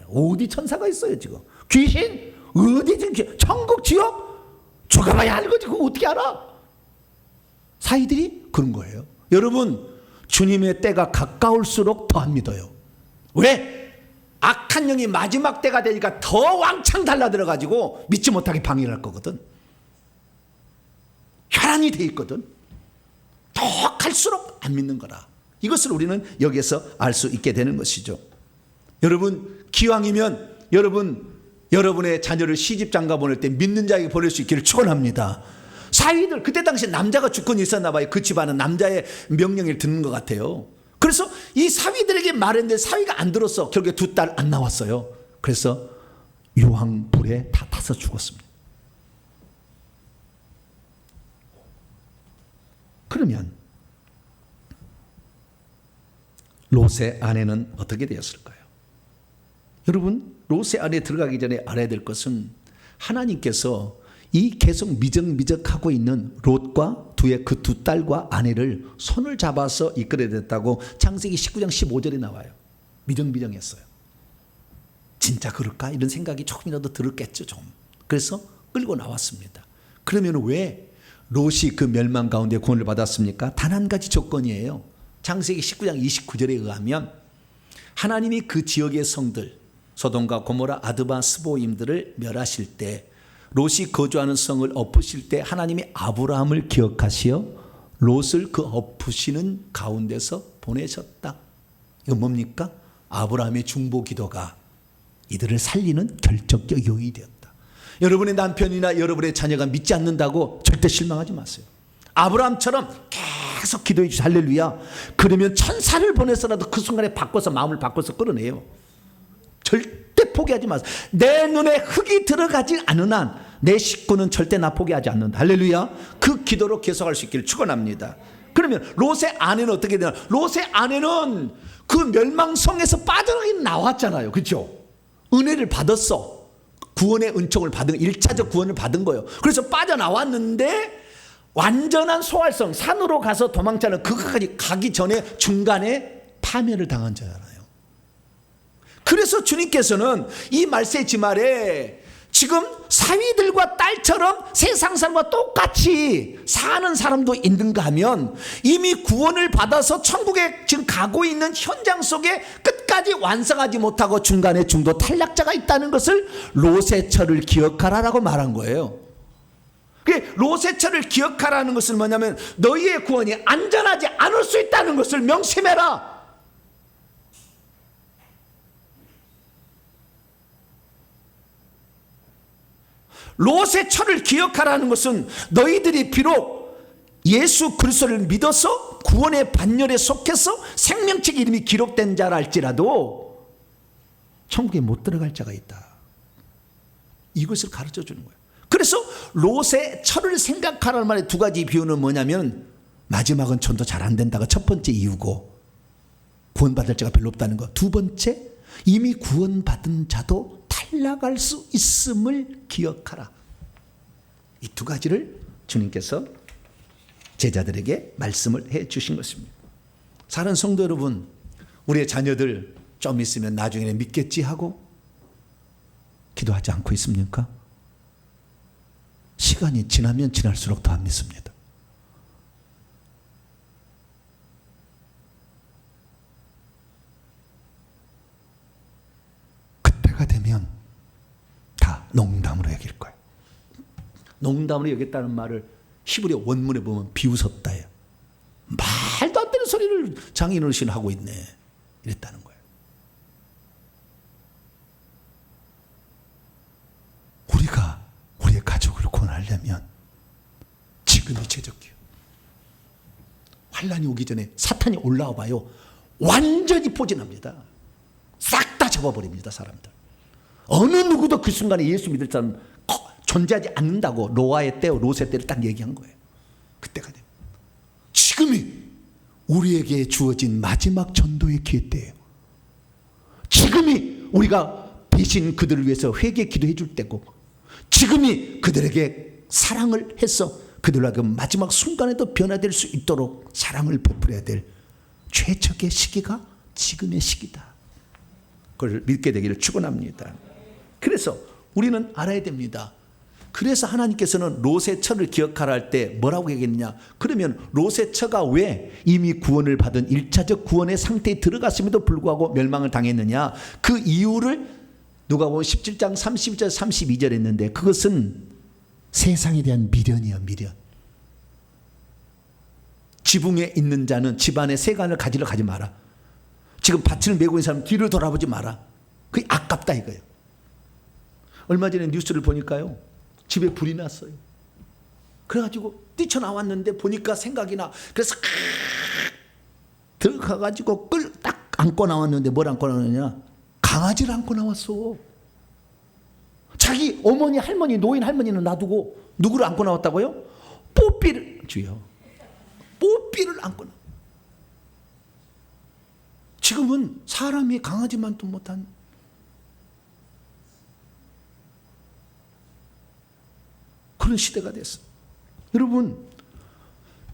어디 천사가 있어요 지금? 귀신? 어디 지금? 천국 지옥? 죽어봐야 하는 거지. 그거 어떻게 알아? 사이들이 그런 거예요. 여러분, 주님의 때가 가까울수록 더 안 믿어요. 왜? 악한 영이 마지막 때가 되니까 더 왕창 달라들어가지고 믿지 못하게 방해를 할 거거든. 혈안이 돼 있거든. 더 갈수록 안 믿는 거라. 이것을 우리는 여기에서 알 수 있게 되는 것이죠. 여러분, 기왕이면 여러분의 자녀를 시집 장가 보낼 때 믿는 자에게 보낼 수 있기를 축원합니다. 사위들, 그때 당시 남자가 주권이 있었나 봐요. 그 집안은 남자의 명령을 듣는 것 같아요. 그래서 이 사위들에게 말했는데 사위가 안 들었어. 결국에 2 딸 안 나왔어요. 그래서 유황 불에 다 타서 죽었습니다. 그러면 롯의 아내는 어떻게 되었을까요? 여러분, 롯의 아내에 들어가기 전에 알아야 될 것은 하나님께서 이 계속 미적미적하고 있는 롯과 그 2 딸과 아내를 손을 잡아서 이끌어야 됐다고 창세기 19장 15절에 나와요. 미정미정했어요. 진짜 그럴까? 이런 생각이 조금이라도 들었겠죠, 좀. 그래서 끌고 나왔습니다. 그러면 왜 롯이 그 멸망 가운데 구원을 받았습니까? 단 한 가지 조건이에요. 창세기 19장 29절에 의하면 하나님이 그 지역의 성들, 소돔과 고모라, 아드바, 스보임들을 멸하실 때, 롯이 거주하는 성을 엎으실 때 하나님이 아브라함을 기억하시어 롯을 그 엎으시는 가운데서 보내셨다. 이건 뭡니까? 아브라함의 중보 기도가 이들을 살리는 결정적 요인이 되었다. 여러분의 남편이나 여러분의 자녀가 믿지 않는다고 절대 실망하지 마세요. 아브라함처럼 계속 기도해 주세요. 할렐루야. 그러면 천사를 보내서라도 그 순간에 바꿔서, 마음을 바꿔서 끌어내요. 절대 포기하지 마세요. 내 눈에 흙이 들어가지 않는 한 내 식구는 절대 나 포기하지 않는다. 할렐루야. 그 기도로 계속할 수 있기를 축원합니다. 그러면 롯의 아내는 어떻게 되나? 롯의 아내는 그 멸망성에서 빠져나가긴 나왔잖아요. 그렇죠? 은혜를 받았어. 구원의 은총을 받은, 1차적 구원을 받은 거예요. 그래서 빠져나왔는데 완전한 소활성, 산으로 가서 도망자는 그것까지 가기 전에 중간에 파멸을 당한 자잖아요. 그래서 주님께서는 이 말세지 말에 지금 사위들과 딸처럼 세상 사람과 똑같이 사는 사람도 있는가 하면 이미 구원을 받아서 천국에 지금 가고 있는 현장 속에 끝까지 완성하지 못하고 중간에 중도 탈락자가 있다는 것을 롯의 철을 기억하라라고 말한 거예요. 롯의 철을 기억하라는 것은 뭐냐면 너희의 구원이 안전하지 않을 수 있다는 것을 명심해라. 롯의 철을 기억하라는 것은 너희들이 비록 예수 그리스도를 믿어서 구원의 반열에 속해서 생명책 이름이 기록된 자라 할지라도 천국에 못 들어갈 자가 있다. 이것을 가르쳐 주는 거예요. 그래서 롯의 철을 생각하라는 말의 두 가지 비유는 뭐냐면 마지막은 전도 잘 안 된다가 첫 번째 이유고 구원받을 자가 별로 없다는 거. 두 번째, 이미 구원받은 자도 탈락할 수 있음을 기억하라. 이 두 가지를 주님께서 제자들에게 말씀을 해 주신 것입니다. 사랑하는 성도 여러분, 우리의 자녀들 좀 있으면 나중에는 믿겠지 하고 기도하지 않고 있습니까? 시간이 지나면 지날수록 더 안 믿습니다. 그때가 되면 다 농담으로 여길 거예요. 농담으로 여겼다는 말을 히브리어 원문에 보면 비웃었다예요. 말도 안 되는 소리를 장인 어르신 하고 있네, 이랬다는 거예요. 우리가 우리의 가족을 구원하려면 지금이 최적기요. 환란이 오기 전에 사탄이 올라와 봐요. 완전히 포진합니다. 싹 다 잡아버립니다, 사람들. 어느 누구도 그 순간에 예수 믿을 사람 존재하지 않는다고 노아의 때, 롯의 때를 딱 얘기한 거예요. 그때가 돼요. 지금이 우리에게 주어진 마지막 전도의 기회 때예요. 지금이 우리가 대신 그들을 위해서 회개 기도해 줄 때고, 지금이 그들에게 사랑을 해서 그들과 그 마지막 순간에도 변화될 수 있도록 사랑을 베풀어야 될 최적의 시기가 지금의 시기다. 그걸 믿게 되기를 축원합니다. 그래서 우리는 알아야 됩니다. 그래서 하나님께서는 롯의 처를 기억하라 할 때 뭐라고 얘기했느냐? 그러면 롯의 처가 왜 이미 구원을 받은 1차적 구원의 상태에 들어갔음에도 불구하고 멸망을 당했느냐? 그 이유를 누가복음 17장 31절 32절 했는데, 그것은 세상에 대한 미련이에요. 미련. 지붕에 있는 자는 집안에 세간을 가지러 가지 마라. 지금 밭을 메고 있는 사람 뒤를 돌아보지 마라. 그게 아깝다 이거예요. 얼마 전에 뉴스를 보니까요, 집에 불이 났어요. 그래가지고 뛰쳐나왔는데 보니까 생각이 나. 그래서 들어가가지고 딱 안고 나왔는데 뭘 안고 나왔느냐? 강아지를 안고 나왔어. 자기 어머니, 할머니, 노인 할머니는 놔두고 누구를 안고 나왔다고요? 뽀삐를, 주여, 뽀삐를 안고 나왔어. 지금은 사람이 강아지만도 못한, 그런 시대가 됐어. 여러분,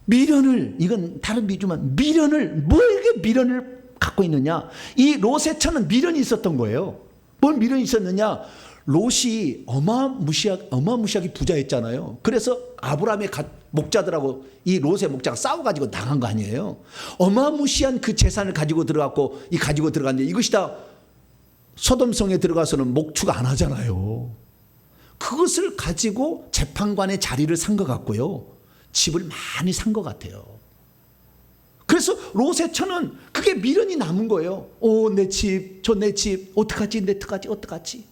미련을, 이건 다른 비유지만 미련을, 뭐에게 미련을 갖고 있느냐? 이 롯의 처는 미련이 있었던 거예요. 뭔 미련이 있었느냐? 롯이 어마무시하게 부자였잖아요. 그래서 아브라함의 목자들하고 이 롯의 목자가 싸워가지고 당한 거 아니에요. 어마무시한 그 재산을 가지고 들어갔는데 이것이 다 소돔성에 들어가서는 목축 안 하잖아요. 그것을 가지고 재판관의 자리를 산 것 같고요, 집을 많이 산 것 같아요. 그래서 롯의 처는 그게 미련이 남은 거예요. 내 집, 저 내 집, 어떡하지?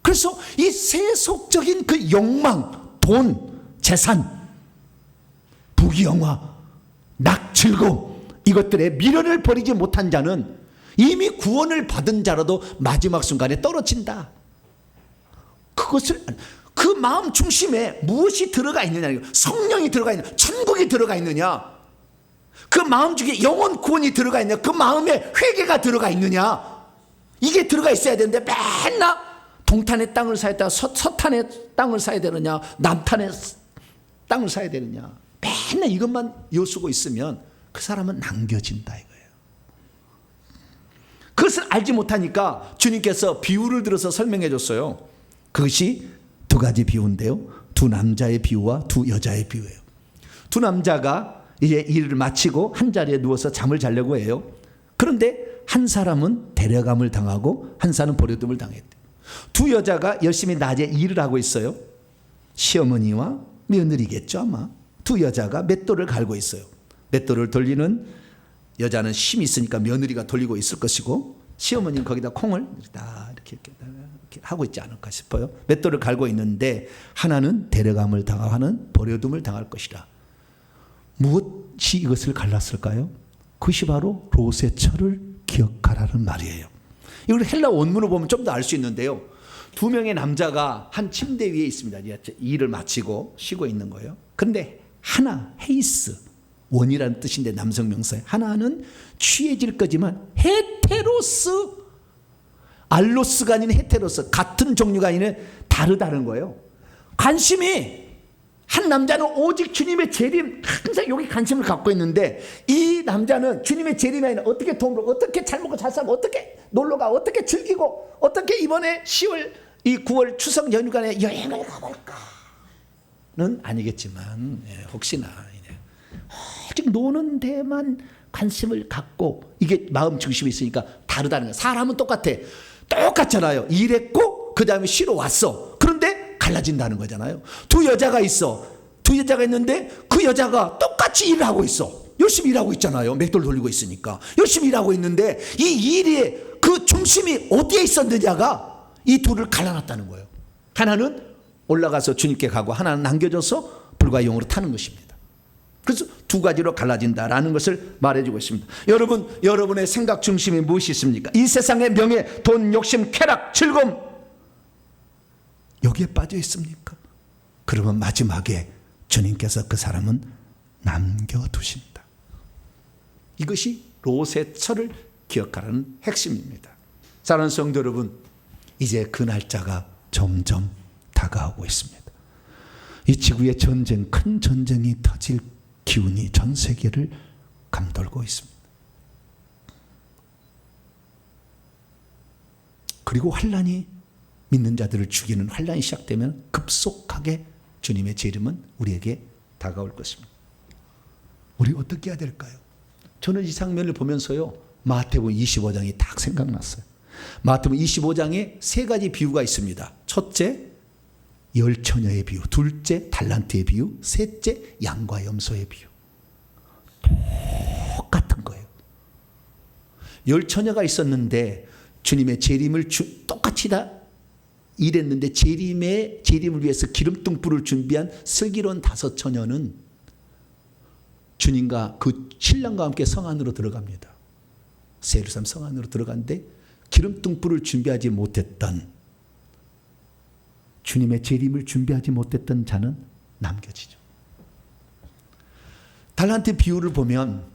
그래서 이 세속적인 그 욕망, 돈, 재산, 부귀영화, 즐거움, 이것들에 미련을 버리지 못한 자는 이미 구원을 받은 자라도 마지막 순간에 떨어진다. 그 마음 중심에 무엇이 들어가 있느냐? 성령이 들어가 있느냐? 천국이 들어가 있느냐? 그 마음 중에 영혼 구원이 들어가 있느냐? 그 마음에 회개가 들어가 있느냐? 이게 들어가 있어야 되는데 맨날 동탄의 땅을 사야 되나, 서탄의 땅을 사야 되느냐, 남탄의 땅을 사야 되느냐, 맨날 이것만 요수고 있으면 그 사람은 남겨진다 이거예요. 그것을 알지 못하니까 주님께서 비유를 들어서 설명해 줬어요. 그것이 두 가지 비유인데요, 두 남자의 비유와 두 여자의 비유예요. 두 남자가 이제 일을 마치고 한 자리에 누워서 잠을 자려고 해요. 그런데 한 사람은 데려감을 당하고 한 사람은 버려둠을 당했대요. 두 여자가 열심히 낮에 일을 하고 있어요. 시어머니와 며느리겠죠 아마. 두 여자가 맷돌을 갈고 있어요. 맷돌을 돌리는 여자는 힘이 있으니까 며느리가 돌리고 있을 것이고, 시어머니는 거기다 콩을 이렇게 하고 있지 않을까 싶어요. 맷돌을 갈고 있는데 하나는 데려감을 당하고 하나는 버려둠을 당할 것이라. 무엇이 이것을 갈랐을까요? 그것이 바로 롯의 처를 기억하라는 말이에요. 이걸 헬라 원문으로 보면 좀 더 알 수 있는데요, 두 명의 남자가 한 침대 위에 있습니다. 일을 마치고 쉬고 있는 거예요. 그런데 하나, 헤이스, 원이라는 뜻인데 남성 명사에, 하나는 취해질 거지만 헤테로스, 알로스가 아닌 헤테로스, 같은 종류가 아닌 다르다는 거예요. 관심이, 한 남자는 오직 주님의 재림, 항상 여기 관심을 갖고 있는데, 이 남자는 주님의 재림이 아니라 어떻게 돈으로, 어떻게 잘 먹고 잘 살고, 어떻게 놀러가, 어떻게 즐기고, 어떻게 이번에 10월, 이 9월 추석 연휴간에 여행을 가볼까는 아니겠지만, 혹시나 오직 노는 데만 관심을 갖고, 이게 마음 중심이 있으니까 다르다는 거예요. 사람은 똑같잖아요. 일했고 그 다음에 쉬러 왔어. 그런데 갈라진다는 거잖아요. 두 여자가 있어. 두 여자가 있는데 그 여자가 똑같이 일을 하고 있어. 열심히 일하고 있잖아요. 맷돌 돌리고 있으니까 열심히 일하고 있는데, 이 일의 그 중심이 어디에 있었느냐가 이 둘을 갈라놨다는 거예요. 하나는 올라가서 주님께 가고, 하나는 남겨져서 불과 영으로 타는 것입니다. 그래서 두 가지로 갈라진다라는 것을 말해주고 있습니다. 여러분, 여러분의 생각 중심이 무엇이 있습니까? 이 세상의 명예, 돈, 욕심, 쾌락, 즐거움, 여기에 빠져 있습니까? 그러면 마지막에 주님께서 그 사람은 남겨두신다. 이것이 롯의 철을 기억하라는 핵심입니다. 사랑하는 성도 여러분, 이제 그 날짜가 점점 다가오고 있습니다. 이 지구의 전쟁, 큰 전쟁이 터질 기운이 전 세계를 감돌고 있습니다. 그리고 환란이, 믿는 자들을 죽이는 환란이 시작되면 급속하게 주님의 재림은 우리에게 다가올 것입니다. 우리 어떻게 해야 될까요? 저는 이 장면을 보면서요, 마태복음 25장이 딱 생각났어요. 마태복음 25장에 세 가지 비유가 있습니다. 첫째, 열처녀의 비유, 둘째, 달란트의 비유, 셋째, 양과 염소의 비유. 똑같은 거예요. 열처녀가 있었는데 주님의 재림을 똑같이 다 일했는데, 재림을 위해서 기름등불을 준비한 슬기로운 5 처녀는 주님과 그 신랑과 함께 성 안으로 들어갑니다. 예루살렘 성 안으로 들어갔는데 기름등불을 준비하지 못했던, 주님의 재림을 준비하지 못했던 자는 남겨지죠. 달란트 비유를 보면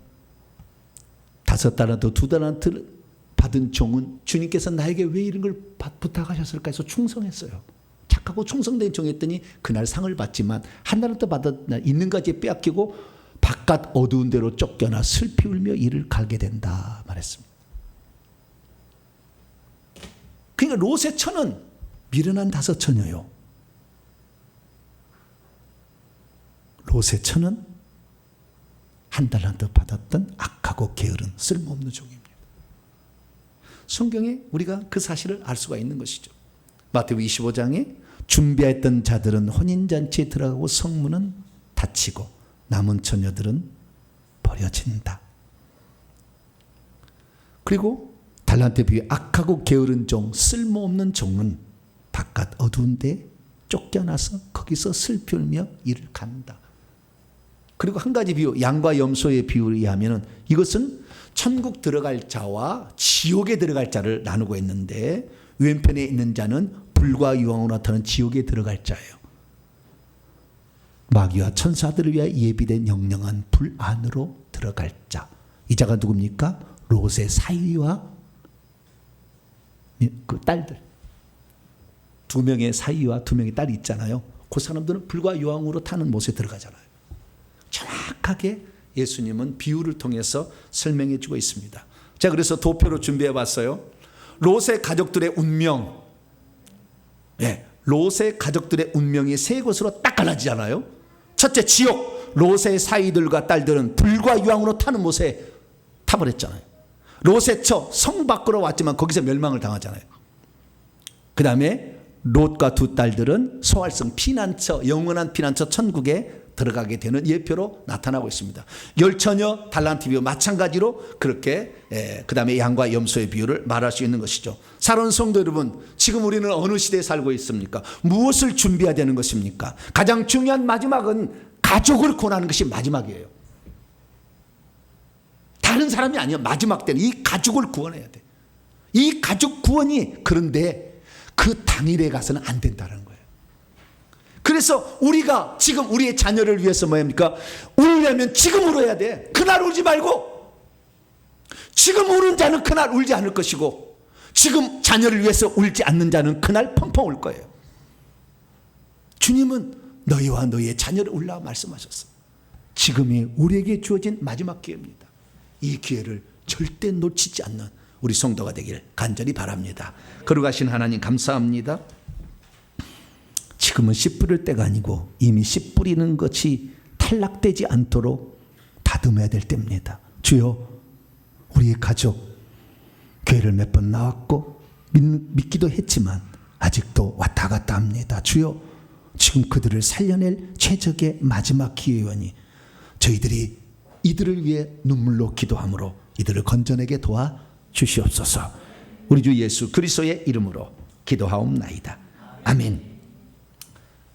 5 달란트, 2 달란트 받은 종은 주님께서 나에게 왜 이런 걸 부탁하셨을까 해서 충성했어요. 착하고 충성된 종이었더니 그날 상을 받지만, 1 달란트 받았나 있는 가지 빼앗기고 바깥 어두운 데로 쫓겨나 슬피 울며 이를 갈게 된다 말했습니다. 그러니까 롯의 처는 미련한 5 처녀요. 롯의 처는 1 달란트 받았던 악하고 게으른 쓸모없는 종입니다. 성경에 우리가 그 사실을 알 수가 있는 것이죠. 마태복음 25장에 준비했던 자들은 혼인잔치에 들어가고 성문은 닫히고 남은 처녀들은 버려진다. 그리고 달란트 비유, 악하고 게으른 종, 쓸모없는 종은 바깥 어두운 데 쫓겨나서 거기서 슬피 울며 이를 간다. 그리고 한 가지 비유, 양과 염소의 비유에 의하면 이것은 천국 들어갈 자와 지옥에 들어갈 자를 나누고 있는데, 왼편에 있는 자는 불과 유황으로 나타나는 지옥에 들어갈 자예요. 마귀와 천사들을 위하여 예비된 영영한 불 안으로 들어갈 자. 이 자가 누굽니까? 롯의 사위와 그 딸들. 2명의 사위와 2명의 딸이 있잖아요. 그 사람들은 불과 유황으로 타는 못에 들어가잖아요. 정확하게 예수님은 비유를 통해서 설명해 주고 있습니다. 자, 그래서 도표로 준비해 봤어요. 롯의 가족들의 운명. 롯의 가족들의 운명이 3곳으로 딱 갈라지잖아요. 첫째, 지옥. 롯의 사위들과 딸들은 불과 유황으로 타는 못에 타버렸잖아요. 롯의 처, 성 밖으로 왔지만 거기서 멸망을 당하잖아요. 그 다음에 롯과 2 딸들은 소활성, 피난처, 영원한 피난처 천국에 들어가게 되는 예표로 나타나고 있습니다. 열처녀, 달란트 비유 마찬가지로 그렇게 그 다음에 양과 염소의 비유를 말할 수 있는 것이죠. 사랑하는 성도 여러분, 지금 우리는 어느 시대에 살고 있습니까? 무엇을 준비해야 되는 것입니까? 가장 중요한 마지막은 가족을 구원하는 것이 마지막이에요. 다른 사람이 아니야. 마지막 때는 이 가족을 구원해야 돼. 이 가족 구원이, 그런데 그 당일에 가서는 안 된다는 거예요. 그래서 우리가 지금 우리의 자녀를 위해서 뭐합니까? 울려면 지금 울어야 돼. 그날 울지 말고. 지금 우는 자는 그날 울지 않을 것이고, 지금 자녀를 위해서 울지 않는 자는 그날 펑펑 울 거예요. 주님은 너희와 너희의 자녀를 울라 말씀하셨어. 지금이 우리에게 주어진 마지막 기회입니다. 이 기회를 절대 놓치지 않는 우리 성도가 되길 간절히 바랍니다. 거룩하신 하나님 감사합니다. 지금은 씨 뿌릴 때가 아니고 이미 씨 뿌리는 것이 탈락되지 않도록 다듬어야 될 때입니다. 주여, 우리의 가족 교회를 몇 번 나왔고 믿기도 했지만 아직도 왔다 갔다 합니다. 주여, 지금 그들을 살려낼 최적의 마지막 기회이오니 저희들이 이들을 위해 눈물로 기도함으로 이들을 건져내게 도와주시옵소서. 우리 주 예수 그리스도의 이름으로 기도하옵나이다. 아멘.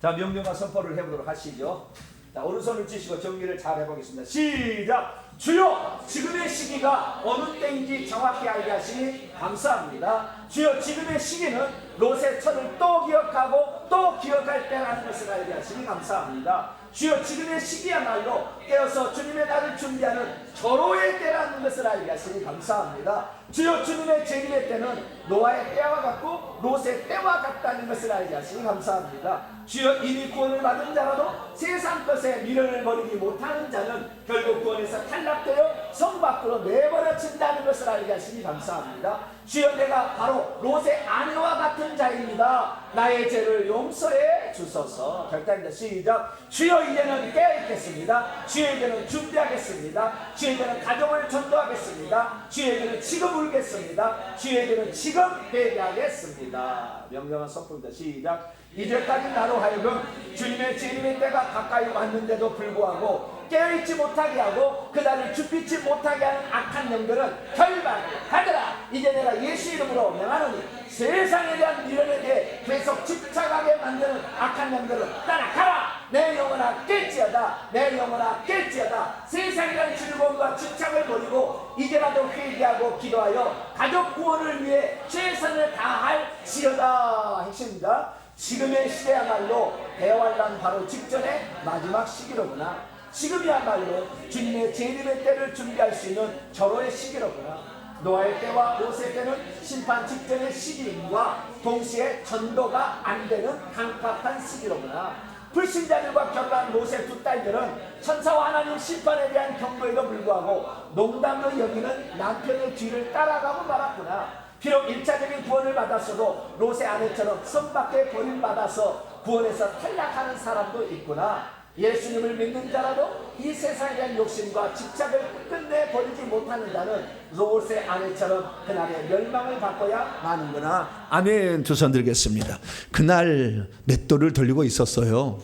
자, 명령과 선포를 해보도록 하시죠. 자, 오른손을 쥐시고 정리를 잘 해보겠습니다. 시작! 주여, 지금의 시기가 어느 때인지 정확히 알게 하시니 감사합니다. 주여, 지금의 시기는 롯의 터를 또 기억하고 또 기억할 때라는 것을 알게 하시니 감사합니다. 주여, 지금의 시기야말로 깨어서 주님의 날을 준비하는 절호의 때라는 것을 알게 하시니 감사합니다. 주여, 주님의 재림의 때는 노아의 때와 같고 롯의 때와 같다는 것을 알게 하시니 감사합니다. 주여, 이미 구원을 받은 자라도 세상 것에 미련을 버리지 못하는 자는 결국 구원에서 탈락되어 성 밖으로 내버려진다는 것을 알게 하시니 감사합니다. 주여, 내가 바로 롯의 아내와 같은 자입니다. 나의 죄를 용서해 주소서. 결단입니다. 시작. 주여, 이제는 깨어있겠습니다. 주여, 이제는 준비하겠습니다. 주여, 이제는 가정을 전도하겠습니다. 주여, 이제는 지금 울겠습니다. 주여, 이제는 지금 회개하겠습니다. 명령한 선포입니다. 시작. 이제까지 나로 하여금 주님의 재림의 때가 가까이 왔는데도 불구하고 깨어있지 못하게 하고 그날을 주피치 못하게 하는 악한 영들은 결박하더라. 이제 내가 예수 이름으로 명하노니 세상에 대한 미련에 대해 계속 집착하게 만드는 악한 영들은 떠나가라. 내 영혼아 깰지어다. 내 영혼아 깰지어다. 세상이란 즐거움과 집착을 버리고 이제라도 회개하고 기도하여 가족 구원을 위해 최선을 다할지어다. 핵심입니다. 지금의 시대야말로 대환란 바로 직전의 마지막 시기로구나. 지금이야말로 주님의 재림의 때를 준비할 수 있는 절호의 시기로구나. 노아의 때와 롯의 때는 심판 직전의 시기임과 동시에 전도가 안 되는 강팍한 시기로구나. 불신자들과 결혼한 롯의 두 딸들은 천사와 하나님 심판에 대한 경고에도 불구하고 농담으로 여기는 남편의 뒤를 따라가고 말았구나. 비록 1차적인 구원을 받았어도 롯의 아내처럼 성 밖에 버림받아서 구원에서 탈락하는 사람도 있구나. 예수님을 믿는 자라도 이 세상에 대한 욕심과 집착을 끝내 버리지 못하는 자는 롯의 아내처럼 그날의 멸망을 받고야 마는구나. 아멘. 두 손 들겠습니다. 그날 맷돌을 돌리고 있었어요.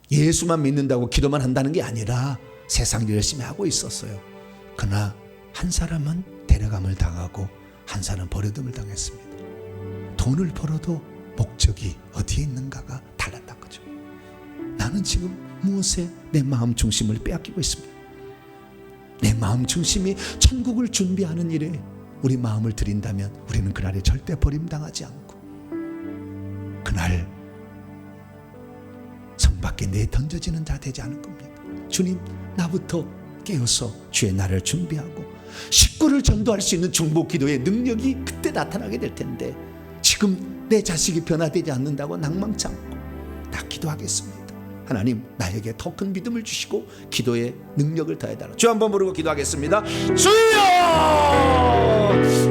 예수만 믿는다고 기도만 한다는 게 아니라 세상 일 열심히 하고 있었어요. 그러나 한 사람은 데려감을 당하고 한 사람은 버려둠을 당했습니다. 돈을 벌어도 목적이 어디에 있는가가 달랐다는 거죠. 나는 지금 무엇에 내 마음 중심을 빼앗기고 있습니다. 내 마음 중심이 천국을 준비하는 일에 우리 마음을 들인다면 우리는 그날에 절대 버림당하지 않고 그날 성 밖에 내던져지는 자 되지 않을 겁니다. 주님, 나부터 깨어서 주의 날을 준비하고 식구를 전도할 수 있는 중보 기도의 능력이 그때 나타나게 될 텐데 지금 내 자식이 변화되지 않는다고 낭망치 않고 나 기도하겠습니다. 하나님, 나에게 더 큰 믿음을 주시고 기도의 능력을 더해달라. 주 한번 부르고 기도하겠습니다. 주여!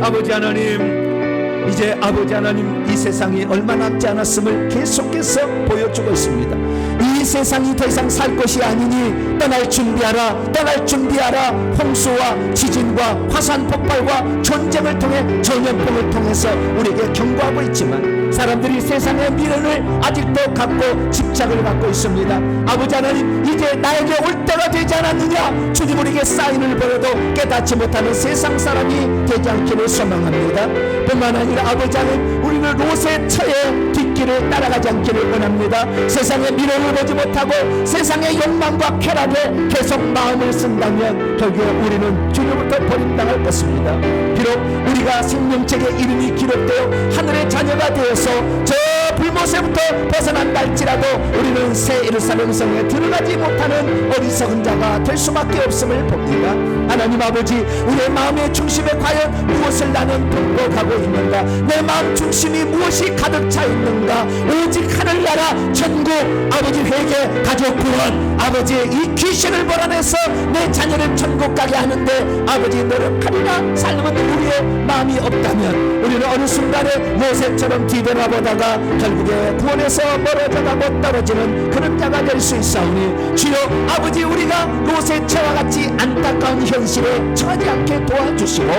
아버지 하나님, 이제 아버지 하나님, 이 세상이 얼마 남지 않았음을 계속해서 보여주고 있습니다. 이 세상이 더 이상 살 것이 아니니 떠날 준비하라, 떠날 준비하라. 홍수와 지진과 화산 폭발과 전쟁을 통해 전염병을 통해서 우리에게 경고하고 있지만 사람들이 세상의 미련을 아직도 갖고 집착을 갖고 있습니다. 아버지 하나님, 이제 나에게 올 때가 되지 않았느냐. 주님, 우리에게 사인을 보여도 깨닫지 못하는 세상 사람이 되지 않기를 소망합니다. 뿐만 아니라 아버지 하나님, 우리는 롯의 처에 뒷길을 따라가지 않기를 원합니다. 세상의 미련을 보지 못하고 세상의 욕망과 쾌락에 계속 마음을 쓴다면 결국 우리는 주님부터 버림당할 것입니다. 비록 우리가 생명책의 이름이 기록되어 하늘의 자녀가 되어서 저 불못에부터 벗어난달지라도 우리는 새 예루살렘 성에 들어가지 못하는 어리석은 자가 될 수밖에 없음을 봅니다. 하나님 아버지, 우리의 마음의 중심에 과연 무엇을 나는 등록하고 있는가? 내 마음 중심이 무엇이 가득 차 있는가? 오직 하늘나라, 천국, 아버지 회개, 가족 구원, 아버지의 이 귀신을 몰아내서 내 자녀를 천국 가게 하는데 아버지 노력하리라 삶은 우리의 마음이 없다면 우리는 어느 순간에 요셉처럼 뒤돌아보다가 결국에 구원에서 멀어져가 못 떨어지는 그런 자가 될 수 있사오니 주여 아버지, 우리가 롯의 같이 안타까운 현실에 처하지 않게 도와주시고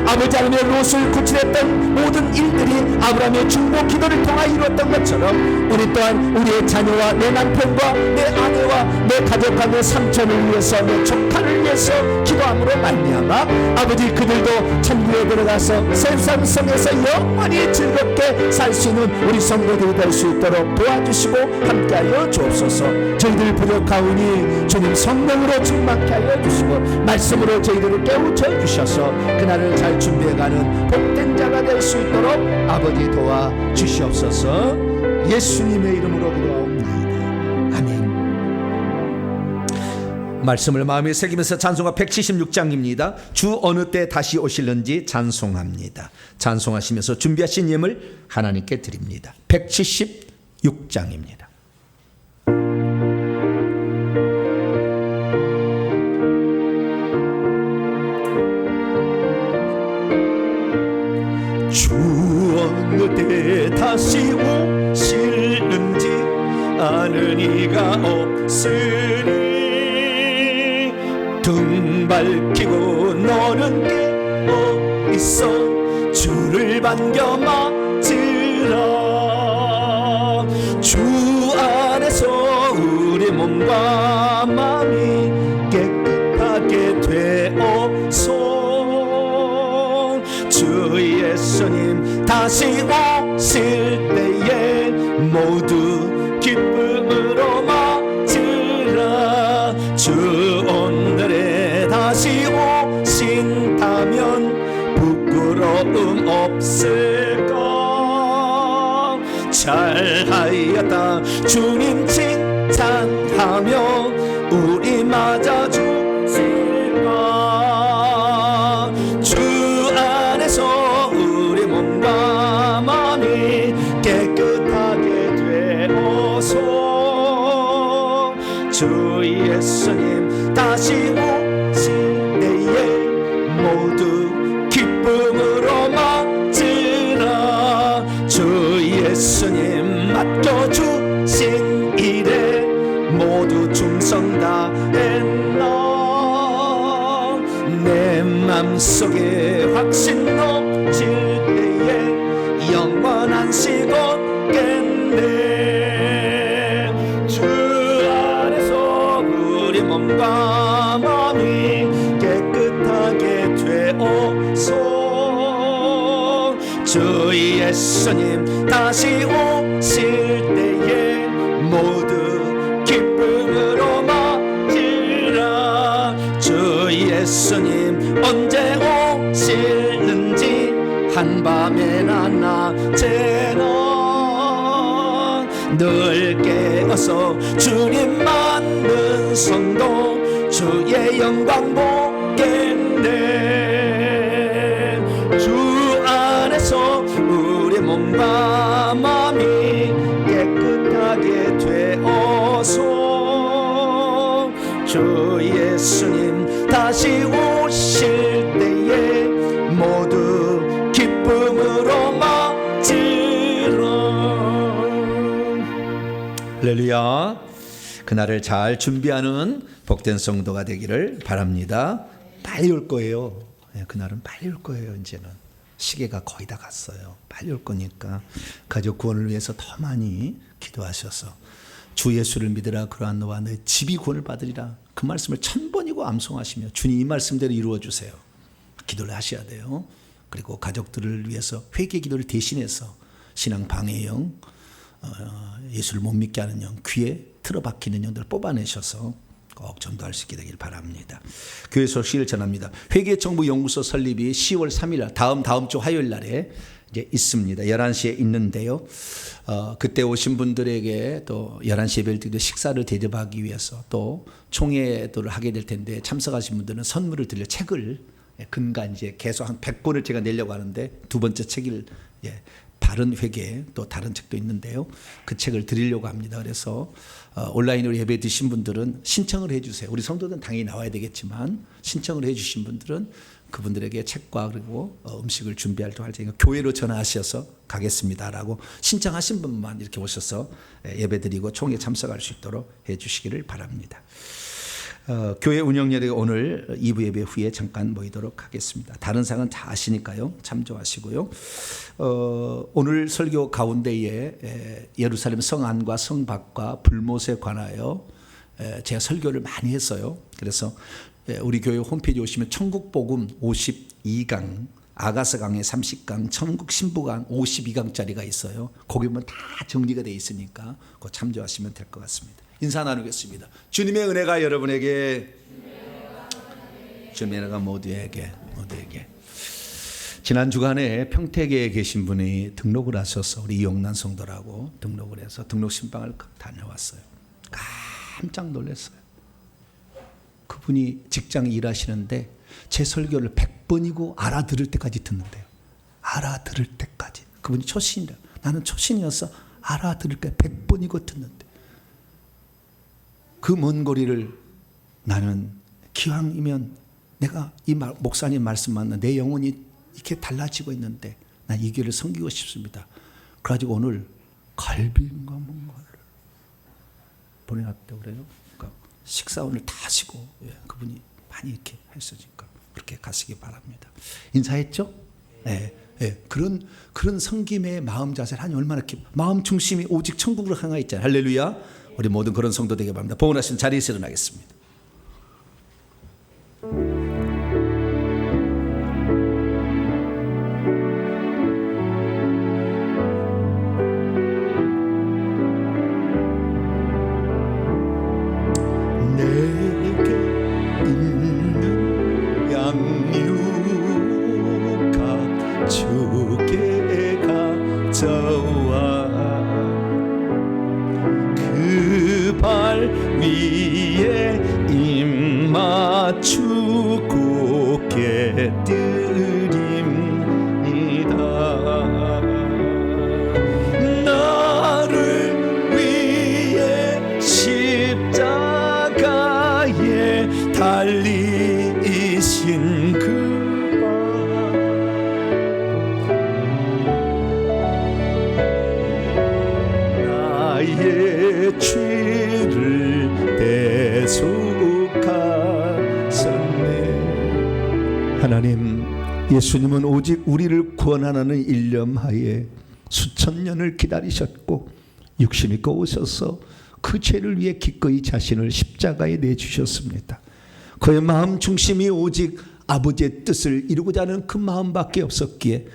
아버지 하나님의 롯을 구출했던 모든 일들이 아브라함의 중보 기도를 통하여 이루었던 것처럼 우리 또한 우리의 자녀와 내 남편과 내 아내와 내 가족과 내 삼촌을 위해서 내 조카를 위해서 기도함으로 말미암아 아버지 그들도 천국에 들어가서 세상 성에서 영원히 즐겁게 살 수 있는 우리 성도들이 될 수 있도록 도와주시고 함께하여 주옵소서. 저희들 부족하오니 주님 성령으로 충만케 하여 주시고 말씀으로 저희들을 깨우쳐 주셔서 그날을 잘 준비해가는 복된 자가 될 수 있도록 아버지 도와 주시옵소서. 예수님의 이름으로 기도하옵나이다. 아멘. 말씀을 마음에 새기면서 찬송가 176장입니다. 주 어느 때 다시 오실는지 찬송합니다. 찬송하시면서 준비하신 예물 하나님께 드립니다. 176장입니다. 주 어느 때 다시 오실는지 아는 이가 없으니 등 밝히고 너는 깨어 있어 주를 반겨 맞으라. 주 안에서 우리 몸과 마음이 깨끗하게 되어서 주 예수님 다시 오실 때에 모두 기쁨으로 맞으라. 주 오늘에 다시 오신다면 부끄러움 없을까? 잘하였다 주님 칭찬하며 우리 맞아 주실까? 주 안에서 우리 몸과 마음이 깨끗하게 되어서 주 예수님 다시 오실 때에 모두 기쁨으로 맞으라. 주 예수님 맡겨주신 일에 모두 충성 다했나. 내 맘속에 확신 넘칠 때에 영원한 시간 겠네. 주 안에서 우리 몸과 마음이 깨끗하게 되어서 주 예수님 다시 오실 때에 모두 기쁨으로 맞으라. 주 예수님 언제 오실는지 한밤에나 낮에나 늘 깨어서 주님 만든 성도 주의 영광 보겠네. 주 안에서 우리 몸과 마음이 깨끗하게 되어서 주 예수님 다시 오실 때에 모두 기쁨으로 맞으라. 할렐루야. 그날을 잘 준비하는 복된 성도가 되기를 바랍니다. 빨리 올 거예요. 그날은 빨리 올 거예요. 이제는 시계가 거의 다 갔어요. 빨리 올 거니까 가족 구원을 위해서 더 많이 기도하셔서 주 예수를 믿으라 그러한 너와 너의 집이 구원을 받으리라 그 말씀을 1000번이고 암송하시며 주님 이 말씀대로 이루어 주세요. 기도를 하셔야 돼요. 그리고 가족들을 위해서 회개 기도를 대신해서 신앙 방해의 영, 예수를 못 믿게 하는 영, 귀에 틀어박히는 영들을 뽑아내셔서 꼭 전도할 수 있게 되길 바랍니다. 교회 소식을 전합니다. 회계정보연구소 설립이 10월 3일 날 다음 주 화요일 날에 이제 있습니다. 11시에 있는데요. 그때 오신 분들에게 또 11시 예배를 드리고 식사를 대접하기 위해서 또 총회를 하게 될 텐데 참석하신 분들은 선물을 드릴 책을 근간 이제 계속 한 100권을 제가 내려고 하는데 두 번째 책을 바른 회계 또 다른 책도 있는데요. 그 책을 드리려고 합니다. 그래서 온라인으로 예배 드신 분들은 신청을 해주세요. 우리 성도들은 당연히 나와야 되겠지만 신청을 해주신 분들은 그분들에게 책과 그리고 음식을 준비할 테니까 교회로 전화하셔서 가겠습니다라고 신청하신 분만 이렇게 오셔서 예배드리고 총회 참석할 수 있도록 해주시기를 바랍니다. 교회 운영열에 오늘 2부 예배 후에 잠깐 모이도록 하겠습니다. 다른 사항은 다 아시니까요. 참조하시고요. 오늘 설교 가운데에 예루살렘 성안과 성밖과 불못에 관하여 제가 설교를 많이 했어요. 그래서 우리 교회 홈페이지 오시면 천국복음 52강, 아가서강의 30강, 천국신부강 52강짜리가 있어요. 거기 보면 다 정리가 되어 있으니까 그거 참조하시면 될 것 같습니다. 인사 나누겠습니다. 주님의 은혜가 여러분에게, 주님의 은혜가 모두에게. 지난 주간에 평택에 계신 분이 등록을 하셔서 우리 이용난 성도라고 등록을 해서 등록 신방을 다녀왔어요. 깜짝 놀랐어요. 그분이 직장 일하시는데 제 설교를 100번이고 알아들을 때까지 듣는데요. 알아들을 때까지. 그분이 초신이라. 나는 초신이어서 알아들을 때 100번이고 듣는데 그 먼 거리를 나는 기왕이면 내가 이 목사님 말씀 맞는 내 영혼이 이렇게 달라지고 있는데 난 이 교회를 섬기고 싶습니다. 그래가지고 오늘 갈비인가 뭔가를 보내놨다고 그래요. 그러니까 식사 오늘 다 하시고 그분이 많이 이렇게 했으니까 그렇게 가시기 바랍니다. 인사했죠? 네. 그런 섬김의 마음 자세를 하니 얼마나 이렇게 마음 중심이 오직 천국으로 향해 있잖아요. 할렐루야. 우리 모든 그런 성도 되게 바랍니다. 복원하신 자리에서 일어나겠습니다. 내게 있는 양육가 주께 가져와 발 위에 입 맞추고 깨뜨립니다. 나를 위해 십자가에 달리신 그 나의 죄를 대속하셨네. 하나님, 예수님은 오직 우리를 구원하는 일념하에 수천 년을 기다리셨고 육신 입고 오셔서 그 죄를 위해 기꺼이 자신을 십자가에 내주셨습니다. 그의 마음 중심이 오직 아버지의 뜻을 이루고자 하는 그 마음밖에 없었기에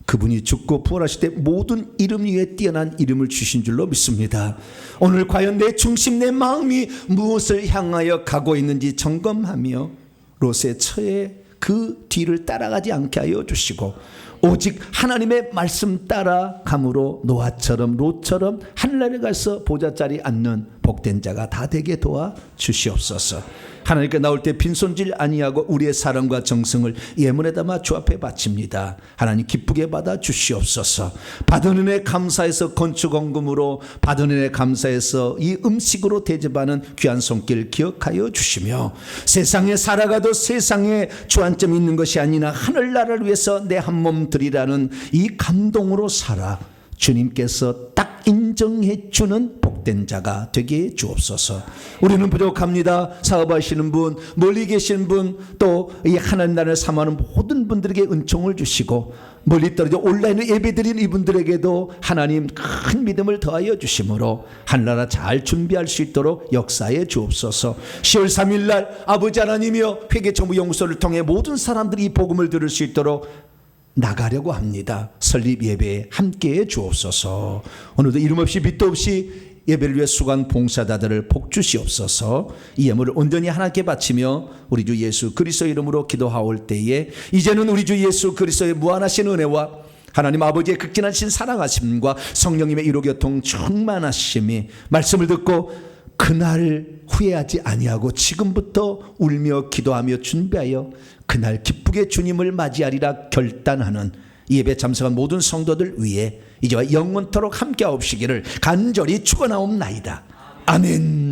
그분이 죽고 부활하실 때 모든 이름 위에 뛰어난 이름을 주신 줄로 믿습니다. 오늘 과연 내 중심, 내 마음이 무엇을 향하여 가고 있는지 점검하며 롯의 처에 그 뒤를 따라가지 않게 하여 주시고 오직 하나님의 말씀 따라 감으로 노아처럼 롯처럼 하늘나라에 가서 보좌자리에 앉는 복된 자가 다 되게 도와 주시옵소서. 하나님께 나올 때 빈손질 아니하고 우리의 사랑과 정성을 예물에 담아 주 앞에 바칩니다. 하나님 기쁘게 받아 주시옵소서. 받은 은혜 감사해서 건축원금으로 받은 은혜 감사해서 이 음식으로 대접하는 귀한 손길 기억하여 주시며 세상에 살아가도 세상에 주안점 있는 것이 아니라 하늘나라를 위해서 내 한 몸 드리라는 이 감동으로 살아 주님께서 딱 인정해 주는 복된 자가 되게 주옵소서. 우리는 부족합니다. 사업하시는 분, 멀리 계신 분, 또 이 하나님 나라를 사모하는 모든 분들에게 은총을 주시고 멀리 떨어져 온라인으로 예배드린 이분들에게도 하나님 큰 믿음을 더하여 주심으로 하늘나라 잘 준비할 수 있도록 역사해 주옵소서. 10월 3일 날 아버지 하나님이여 회계정보연구소를 통해 모든 사람들이 이 복음을 들을 수 있도록 나가려고 합니다. 설립 예배에 함께해 주옵소서. 오늘도 이름 없이 빛도 없이 예배를 위해 수고한 봉사자들을 복 주시옵소서. 이 예물을 온전히 하나님께 바치며 우리 주 예수 그리스도 이름으로 기도하올 때에 이제는 우리 주 예수 그리스도의 무한하신 은혜와 하나님 아버지의 극진하신 사랑하심과 성령님의 이로교통 충만하심이 말씀을 듣고 그날 후회하지 아니하고 지금부터 울며 기도하며 준비하여 그날 기쁘게 주님을 맞이하리라 결단하는 이 예배 참석한 모든 성도들 위해 이제와 영원토록 함께하옵시기를 간절히 축원하옵나이다. 아멘.